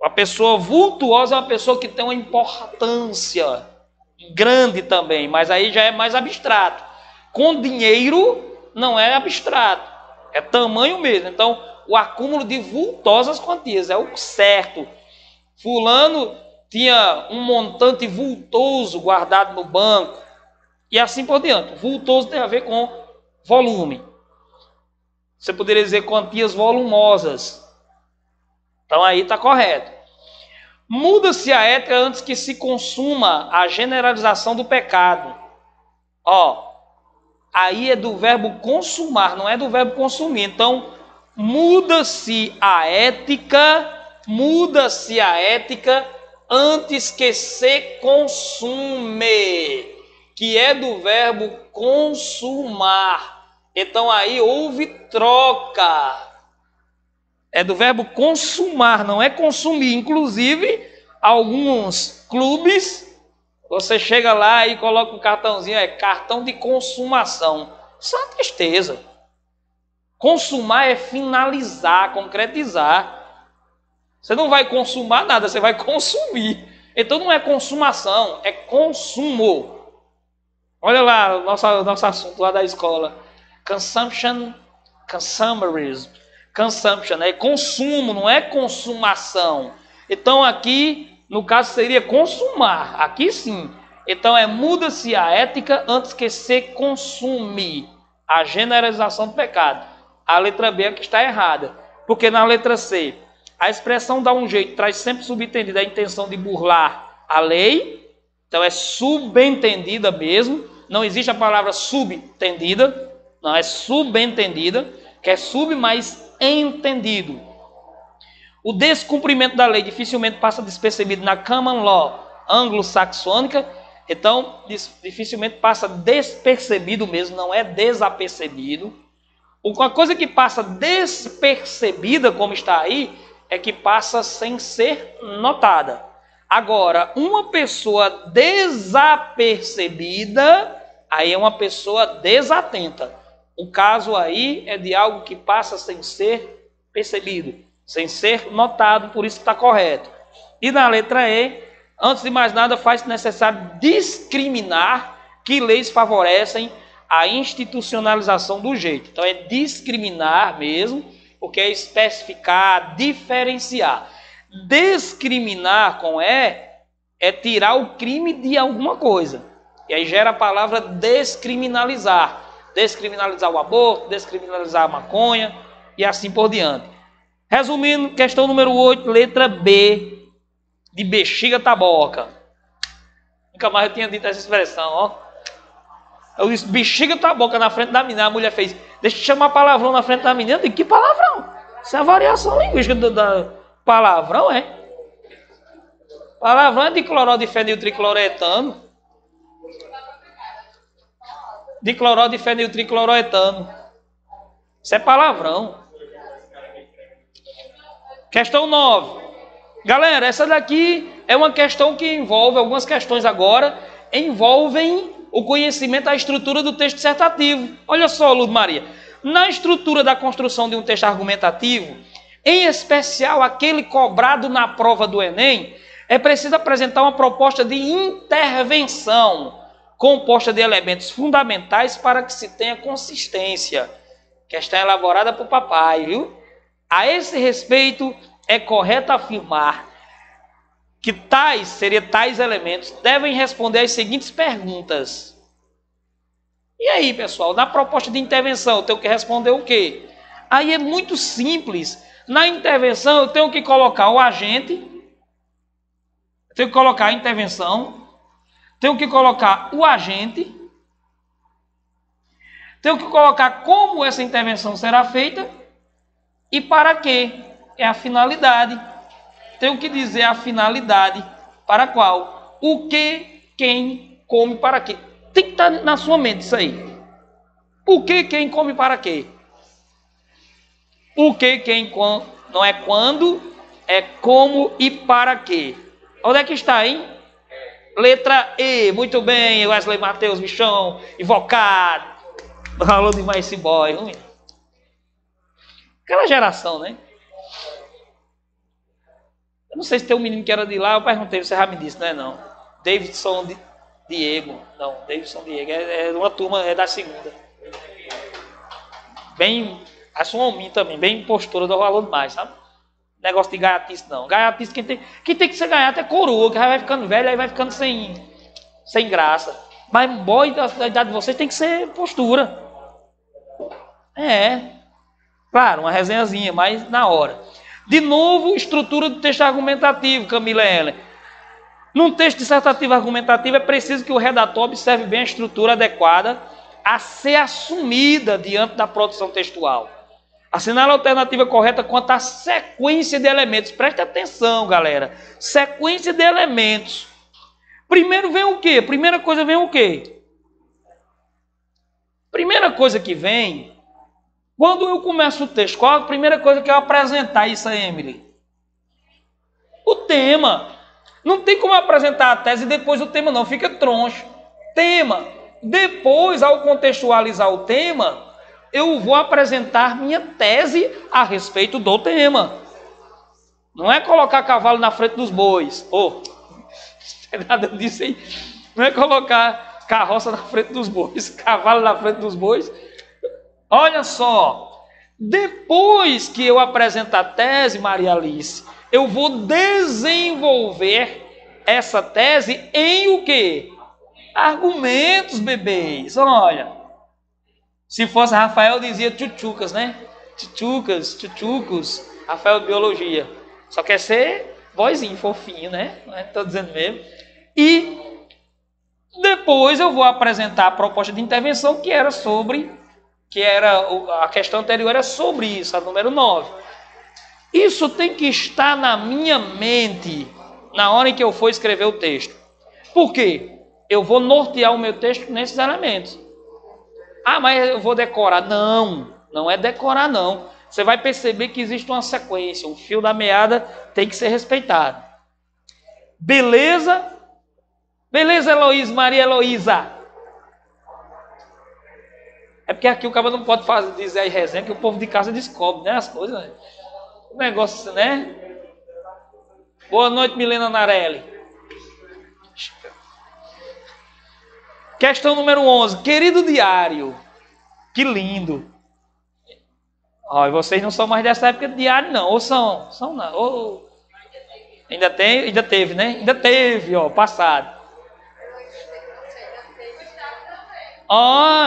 a pessoa vultuosa é uma pessoa que tem uma importância grande também, mas aí já é mais abstrato. Com dinheiro não é abstrato, é tamanho mesmo. Então, o acúmulo de vultosas quantias é o certo. Fulano tinha um montante vultoso guardado no banco e assim por diante. Vultoso tem a ver com volume. Você poderia dizer quantias volumosas. Então aí está correto. Muda-se a ética antes que se consuma a generalização do pecado. Aí é do verbo consumar, não é do verbo consumir. Então, muda-se a ética antes que se consume, que é do verbo consumar. Então aí houve troca. É do verbo consumar, não é consumir. Inclusive, alguns clubes, você chega lá e coloca um cartãozinho, é cartão de consumação. Isso é uma tristeza. Consumar é finalizar, concretizar. Você não vai consumar nada, você vai consumir. Então não é consumação, é consumo. Olha lá o nosso assunto lá da escola. Consumerism. Consumption é consumo, não é consumação. Então aqui, no caso, seria consumar. Aqui sim. Então muda-se a ética antes que se consume a generalização do pecado. A letra B é que está errada. Porque na letra C, a expressão dá um jeito, traz sempre subentendida a intenção de burlar a lei. Então é subentendida mesmo. Não existe a palavra subentendida. Não, é subentendida, que é sub mais entendido. O descumprimento da lei dificilmente passa despercebido na common law anglo-saxônica. Então, dificilmente passa despercebido mesmo, não é desapercebido. Uma coisa que passa despercebida, como está aí, é que passa sem ser notada. Agora, uma pessoa desapercebida, aí é uma pessoa desatenta. O caso aí é de algo que passa sem ser percebido, sem ser notado, por isso está correto. E na letra E, Antes de mais nada, faz-se necessário discriminar que leis favorecem a institucionalização do jeito. Então é discriminar mesmo, porque é especificar, diferenciar. Discriminar com é tirar o crime de alguma coisa. E aí gera a palavra descriminalizar. Descriminalizar o aborto, descriminalizar a maconha e assim por diante. Resumindo, questão número 8, letra B, de bexiga taboca. Nunca mais eu tinha dito essa expressão, ó. Eu disse bexiga taboca na frente da menina. A mulher fez, deixa eu chamar palavrão na frente da menina. Eu digo, que palavrão? Isso é a variação linguística da palavrão, é? Palavrão é diclorodifeniltricloretano. Diclorodifeniltricloretano. Isso é palavrão. Questão 9. Galera, essa daqui é uma questão que envolve, algumas questões agora, envolvem o conhecimento da estrutura do texto dissertativo. Olha só, Luz Maria. Na estrutura da construção de um texto argumentativo, em especial aquele cobrado na prova do Enem, é preciso apresentar uma proposta de intervenção composta de elementos fundamentais para que se tenha consistência. Questão elaborada por papai, viu? A esse respeito, é correto afirmar que tais elementos devem responder às seguintes perguntas. E aí, pessoal, na proposta de intervenção, eu tenho que responder o quê? Aí é muito simples. Na intervenção, eu tenho que colocar o agente, eu tenho que colocar a intervenção, tenho que colocar o agente, tenho que colocar como essa intervenção será feita e para quê? É a finalidade. Tenho que dizer a finalidade para qual? O que, quem, come, para quê? Tem que estar na sua mente isso aí. O que, quem, come, para quê? O que, quem, quando, não é quando, é como e para quê. Onde é que está, hein? Letra E. Muito bem, Wesley Matheus, bichão, invocado. Falou demais esse boy. Aquela geração, né? Eu não sei se tem um menino que era de lá, eu perguntei, você já me disse, não é não. Davidson Diego. Não, Davidson Diego. É uma turma, é da segunda. Bem, acho um homem também, bem postura do valor demais, sabe? Negócio de gaiatice não. Gaiatice, quem tem que ser gaiato é coroa, que vai ficando velho, aí vai ficando sem graça. Mas boy da idade de vocês tem que ser postura. É. Claro, uma resenhazinha, mas na hora. De novo, estrutura do texto argumentativo, Camila Heller. Num texto dissertativo argumentativo é preciso que o redator observe bem a estrutura adequada a ser assumida diante da produção textual. Assinale a alternativa correta quanto à sequência de elementos. Preste atenção, galera. Sequência de elementos. Primeiro vem o quê? Primeira coisa vem o quê? Primeira coisa que vem, quando eu começo o texto, qual a primeira coisa que eu apresentar isso aí, Emily? O tema. Não tem como apresentar a tese e depois o tema não, fica troncho. Tema. Depois, ao contextualizar o tema, eu vou apresentar minha tese a respeito do tema. Não é colocar cavalo na frente dos bois. Não tem nada disso aí. Não é colocar carroça na frente dos bois, cavalo na frente dos bois. Olha só. Depois que eu apresentar a tese, Maria Alice, eu vou desenvolver essa tese em o quê? Argumentos, bebês. Olha. Se fosse Rafael, dizia tchutchucas, né? Tchutchucos. Rafael de biologia. Só quer ser vozinho, fofinho, né? Estou dizendo mesmo. E depois eu vou apresentar a proposta de intervenção a questão anterior era sobre isso, a número 9. Isso tem que estar na minha mente na hora em que eu for escrever o texto. Por quê? Eu vou nortear o meu texto nesses elementos. Ah, mas eu vou decorar. Não, não é decorar não. Você vai perceber que existe uma sequência, um fio da meada tem que ser respeitado. Beleza? Beleza, Heloísa, Maria Heloísa. É porque aqui o cara não pode dizer aí resenha, que o povo de casa descobre, né, as coisas. Né? O negócio, né? Boa noite, Milena Narelli. Questão número 11. Querido diário. Que lindo. Ó, e vocês não são mais dessa época de diário, não. Ou são? São não. Ou... Ainda teve, né? Ainda teve, ó, passado. Ó.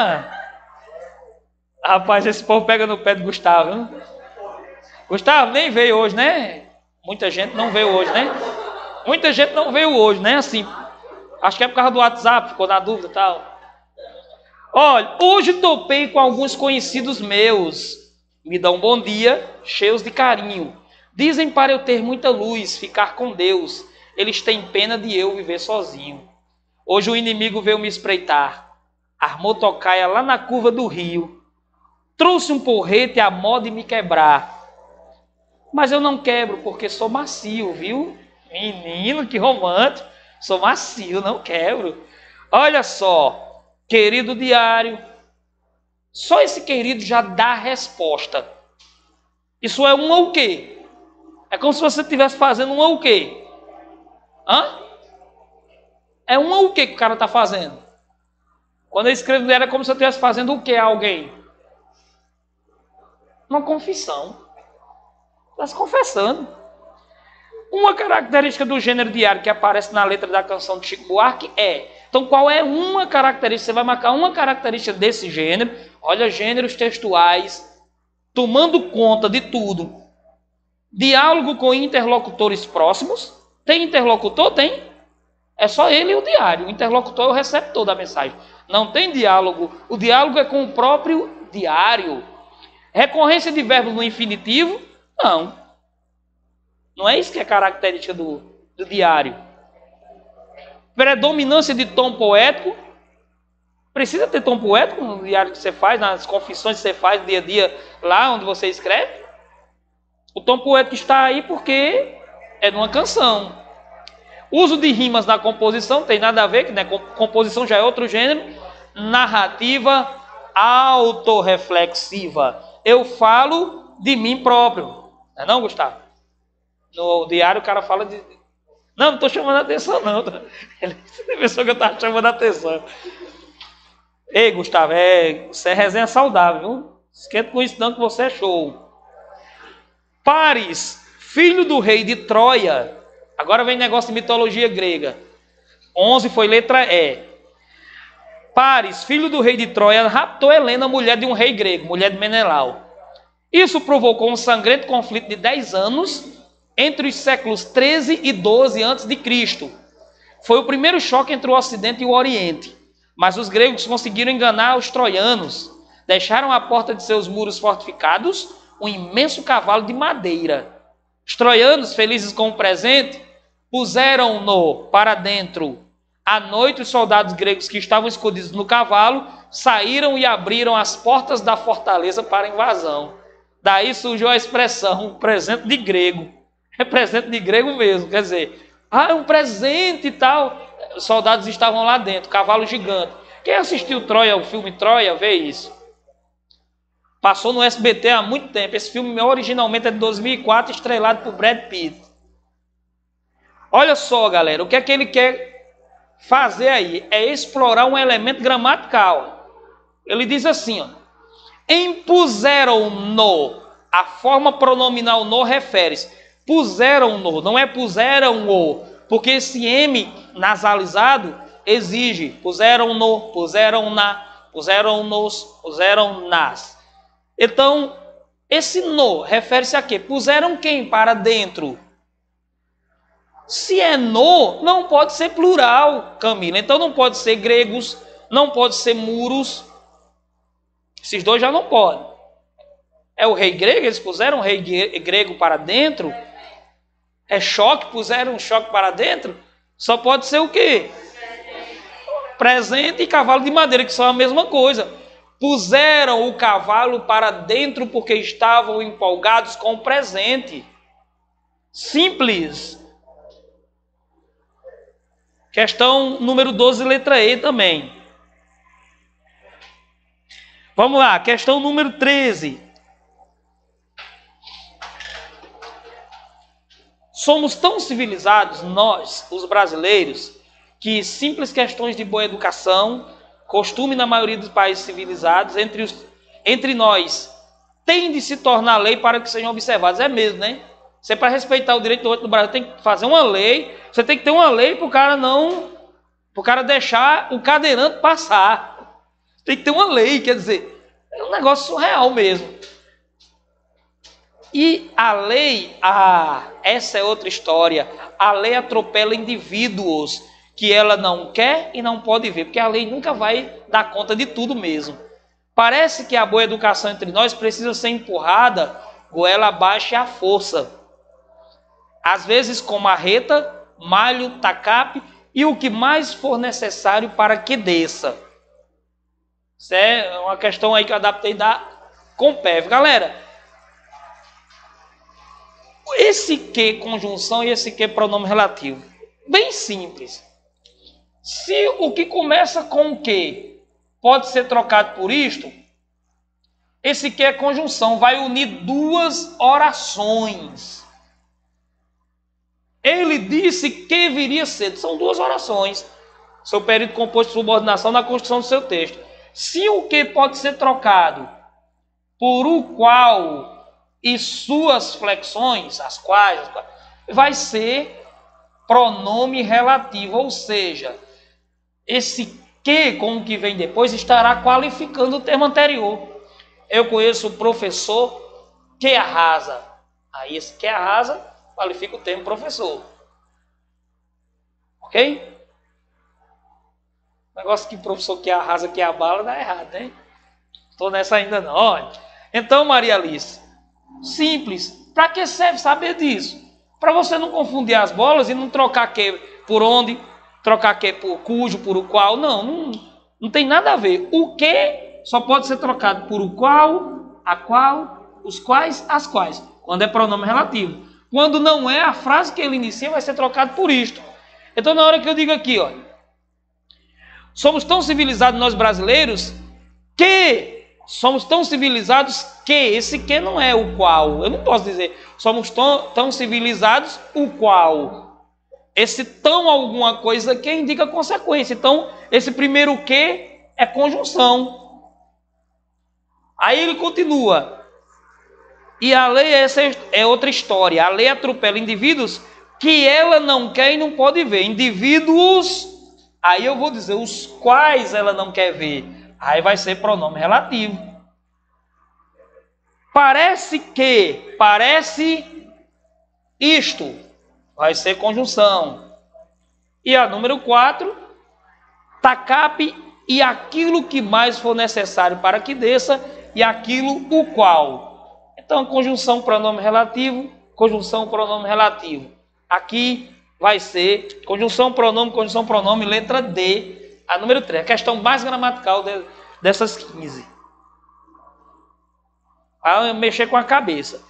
Rapaz, esse povo pega no pé do Gustavo, hein? Gustavo nem veio hoje, né? Muita gente não veio hoje, né? Muita gente não veio hoje, né? Assim, acho que é por causa do WhatsApp, ficou na dúvida e tal. Olha, hoje topei com alguns conhecidos meus. Me dão um bom dia, cheios de carinho. Dizem para eu ter muita luz, ficar com Deus. Eles têm pena de eu viver sozinho. Hoje o inimigo veio me espreitar. Armou tocaia lá na curva do rio. Trouxe um porrete à moda de me quebrar. Mas eu não quebro porque sou macio, viu? Menino, que romântico. Sou macio, não quebro. Olha só, querido diário. Só esse querido já dá a resposta. Isso é um ou quê? É como se você estivesse fazendo um ou quê? Hã? É um ou quê que o cara está fazendo? Quando eu escrevo diário é como se eu estivesse fazendo o quê a alguém? Uma confissão. Está se confessando. Uma característica do gênero diário que aparece na letra da canção de Chico Buarque é... Então, qual é uma característica? Você vai marcar uma característica desse gênero. Olha, gêneros textuais, tomando conta de tudo. Diálogo com interlocutores próximos. Tem interlocutor? Tem. É só ele e o diário. O interlocutor é o receptor da mensagem. Não tem diálogo. O diálogo é com o próprio diário. Recorrência de verbos no infinitivo? Não. Não é isso que é característica do diário. Predominância de tom poético. Precisa ter tom poético no diário que você faz, nas confissões que você faz no dia a dia, lá onde você escreve. O tom poético está aí porque é de uma canção. Uso de rimas na composição, tem nada a ver, né? Composição já é outro gênero. Narrativa autorreflexiva. Eu falo de mim próprio. Não é não, Gustavo? No diário o cara fala de... Não estou chamando a atenção, não. Ele pensou que eu estava chamando a atenção. Ei, Gustavo, você é resenha saudável, viu? Esquenta com isso não que você é show. Paris, filho do rei de Troia. Agora vem negócio de mitologia grega. 11 foi letra E. Paris, filho do rei de Troia, raptou Helena, mulher de um rei grego, mulher de Menelau. Isso provocou um sangrento conflito de 10 anos entre os séculos 13 e 12 a.C. Foi o primeiro choque entre o Ocidente e o Oriente. Mas os gregos conseguiram enganar os troianos. Deixaram à porta de seus muros fortificados um imenso cavalo de madeira. Os troianos, felizes com o presente, puseram-no para dentro. À noite, os soldados gregos que estavam escondidos no cavalo saíram e abriram as portas da fortaleza para a invasão. Daí surgiu a expressão, um presente de grego. É presente de grego mesmo, quer dizer, é um presente e tal. Os soldados estavam lá dentro, cavalo gigante. Quem assistiu Troia, o filme Troia, vê isso. Passou no SBT há muito tempo. Esse filme originalmente é de 2004, estrelado por Brad Pitt. Olha só, galera, o que é que ele quer fazer aí? É explorar um elemento gramatical. Ele diz assim, ó. Impuseram-no. A forma pronominal no refere-se. Puseram-no, não é puseram-o. Porque esse M nasalizado exige puseram-no, puseram-na, puseram-nos, puseram-nas. Então, esse no refere-se a quê? Puseram quem para dentro? Se é no, não pode ser plural, Camila. Então não pode ser gregos, não pode ser muros. Esses dois já não podem. É o rei grego, eles puseram o rei grego para dentro. É choque, puseram um choque para dentro. Só pode ser o quê? Presente e cavalo de madeira, que são a mesma coisa. Puseram o cavalo para dentro porque estavam empolgados com o presente. Simples. Questão número 12, letra E também. Vamos lá, questão número 13. Somos tão civilizados, nós, os brasileiros, que simples questões de boa educação costume na maioria dos países civilizados, entre nós, tem de se tornar lei para que sejam observados. É mesmo, né? Você, para respeitar o direito do outro no Brasil, tem que fazer uma lei. Você tem que ter uma lei para o cara não... para o cara deixar o cadeirante passar. Tem que ter uma lei, quer dizer, é um negócio surreal mesmo. E a lei, essa é outra história. A lei atropela indivíduos que ela não quer e não pode ver, porque a lei nunca vai dar conta de tudo mesmo. Parece que a boa educação entre nós precisa ser empurrada goela abaixo à força. Às vezes com marreta, malho, tacape e o que mais for necessário para que desça. Isso é uma questão aí que eu adaptei da Compef. Galera, esse que conjunção e esse que pronome relativo, bem simples. Se o que começa com o que pode ser trocado por isto, esse que é conjunção vai unir duas orações. Ele disse que viria cedo. São duas orações. Seu período composto de subordinação na construção do seu texto. Se o que pode ser trocado por o qual e suas flexões, as quais, vai ser pronome relativo, ou seja, esse que com o que vem depois estará qualificando o termo anterior. Eu conheço o professor que arrasa. Aí esse que arrasa qualifica o termo professor. Ok? Negócio que professor que arrasa, que abala, dá errado, né? Estou nessa ainda não. Olha. Então, Maria Alice, simples. Para que serve saber disso? Para você não confundir as bolas e não trocar que por onde, trocar que por cujo, por o qual. Não tem nada a ver. O que só pode ser trocado por o qual, a qual, os quais, as quais. Quando é pronome relativo. Quando não é, a frase que ele inicia vai ser trocado por isto. Então, na hora que eu digo aqui, ó, somos tão civilizados nós brasileiros que somos tão civilizados que esse que não é o qual. Eu não posso dizer somos tão civilizados o qual. Esse tão alguma coisa que indica consequência. Então, esse primeiro que é conjunção. Aí ele continua. E a lei essa é outra história. A lei atropela indivíduos que ela não quer e não pode ver. Indivíduos, aí eu vou dizer os quais ela não quer ver. Aí vai ser pronome relativo. Parece isto, vai ser conjunção. E a número 4, tacape e aquilo que mais for necessário para que desça e aquilo o qual. Então, conjunção pronome relativo, conjunção pronome relativo. Aqui vai ser conjunção pronome, letra D, a número 3. A questão mais gramatical dessas 15. Aí eu mexer com a cabeça.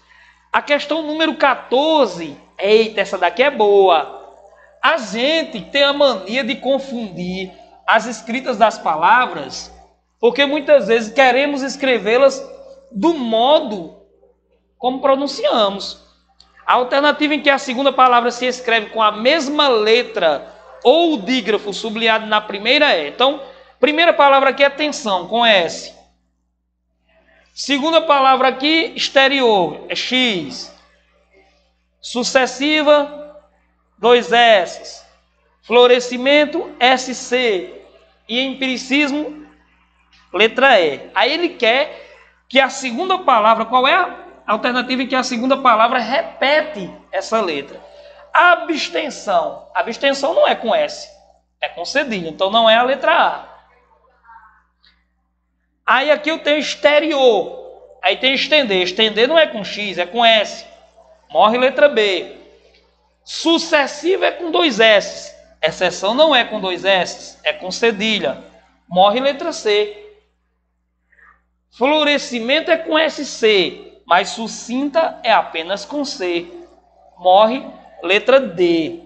A questão número 14, eita, essa daqui é boa. A gente tem a mania de confundir as escritas das palavras, porque muitas vezes queremos escrevê-las do modo como pronunciamos. A alternativa em que a segunda palavra se escreve com a mesma letra ou o dígrafo sublinhado na primeira é. Então, primeira palavra aqui é tensão, com S. Segunda palavra aqui, exterior, é X. Sucessiva, 2 S. Florescimento, SC. E empiricismo, letra E. Aí ele quer que a segunda palavra, qual é a alternativa em que a segunda palavra repete essa letra? Abstenção. Abstenção não é com S, é com cedilha, então não é a letra A. Aí aqui eu tenho exterior, aí tem estender. Estender não é com X, é com S. Morre letra B. Sucessiva é com 2 S. Exceção não é com 2 S, é com cedilha. Morre letra C. Florescimento é com SC, mas sucinta é apenas com C. Morre letra D.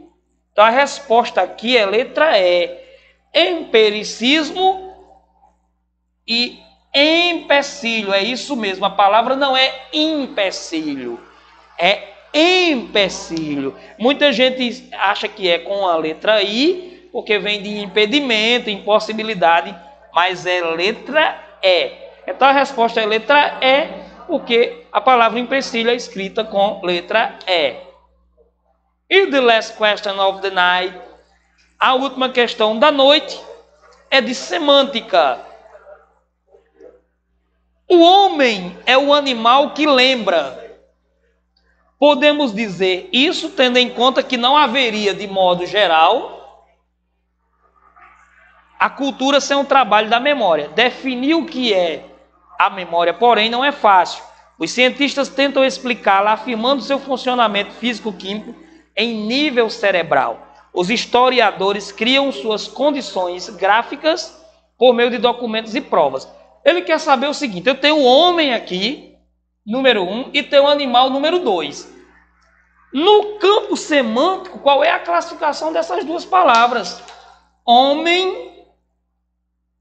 Então a resposta aqui é letra E. Empiricismo e empecilho. É isso mesmo. A palavra não é empecilho, é empecilho. Muita gente acha que é com a letra I, porque vem de impedimento, impossibilidade mas é letra E. Então a resposta é letra E, porque a palavra empecilho é escrita com letra E. E the last question of the night, a última questão da noite, é de semântica. O homem é o animal que lembra. Podemos dizer isso tendo em conta que não haveria, de modo geral, a cultura ser um trabalho da memória. Definir o que é a memória, porém, não é fácil. Os cientistas tentam explicá-la afirmando seu funcionamento físico-químico em nível cerebral. Os historiadores criam suas condições gráficas por meio de documentos e provas. Ele quer saber o seguinte: eu tenho o homem aqui, número 1, e tenho o animal, número 2. No campo semântico, qual é a classificação dessas duas palavras? Homem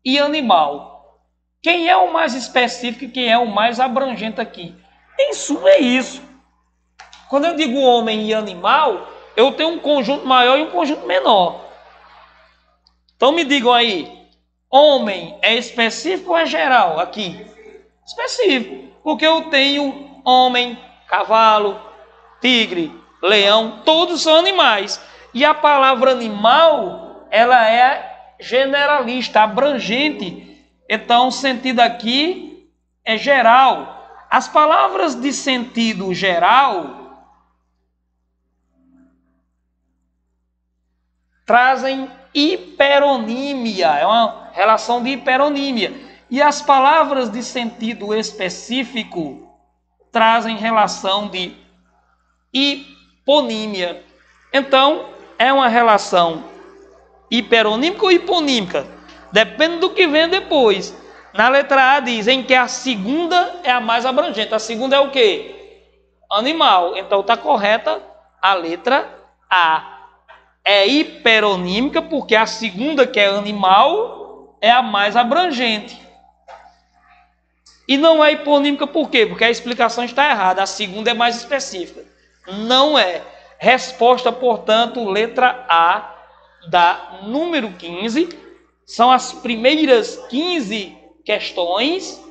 e animal. Quem é o mais específico e quem é o mais abrangente aqui? Em suma é isso. Quando eu digo homem e animal, eu tenho um conjunto maior e um conjunto menor. Então me digam aí, homem é específico ou é geral aqui? Específico, porque eu tenho homem, cavalo, tigre, leão, todos são animais. E a palavra animal, ela é generalista, abrangente. Então o sentido aqui é geral. As palavras de sentido geral trazem hiperonímia, é uma relação de hiperonímia. E as palavras de sentido específico trazem relação de hiponímia. Então, é uma relação hiperonímica ou hiponímica? Depende do que vem depois. Na letra A diz em que a segunda é a mais abrangente. A segunda é o quê? Animal. Então, está correta a letra A. É hiperonímica porque a segunda, que é animal, é a mais abrangente. E não é hiponímica por quê? Porque a explicação está errada. A segunda é mais específica. Não é. Resposta, portanto, letra A da número 15. São as primeiras 15 questões.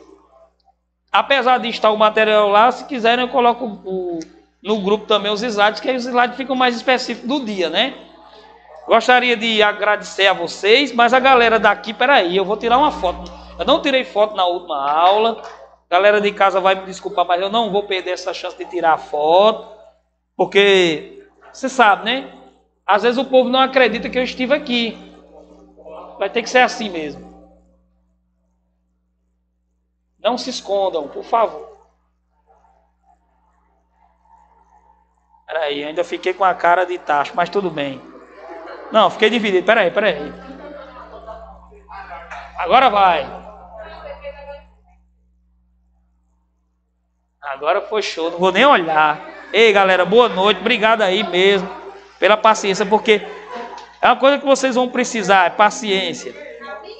Apesar de estar o material lá, se quiserem eu coloco no grupo também os slides, que aí os slides ficam mais específicos do dia, né? Gostaria de agradecer a vocês, mas a galera daqui, peraí, eu vou tirar uma foto. Eu não tirei foto na última aula. A galera de casa vai me desculpar, mas eu não vou perder essa chance de tirar a foto. Porque, você sabe, né? Às vezes o povo não acredita que eu estive aqui. Vai ter que ser assim mesmo. Não se escondam, por favor. Peraí, ainda fiquei com a cara de tacho, mas tudo bem. Não, fiquei dividido. Peraí. Agora vai. Agora foi show, não vou nem olhar. Ei, galera, boa noite. Obrigado aí mesmo pela paciência, porque é uma coisa que vocês vão precisar, é paciência.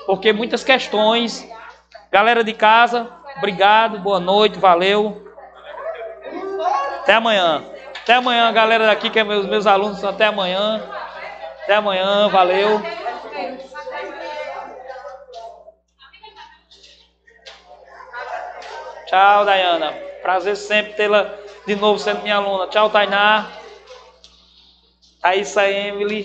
Porque muitas questões. Galera de casa, obrigado, boa noite, valeu. Até amanhã. Até amanhã, galera daqui, que é meus alunos, até amanhã. Até amanhã, valeu. Tchau, Dayana. Prazer sempre tê-la de novo sendo minha aluna. Tchau, Tainá. Thaísa, Emily.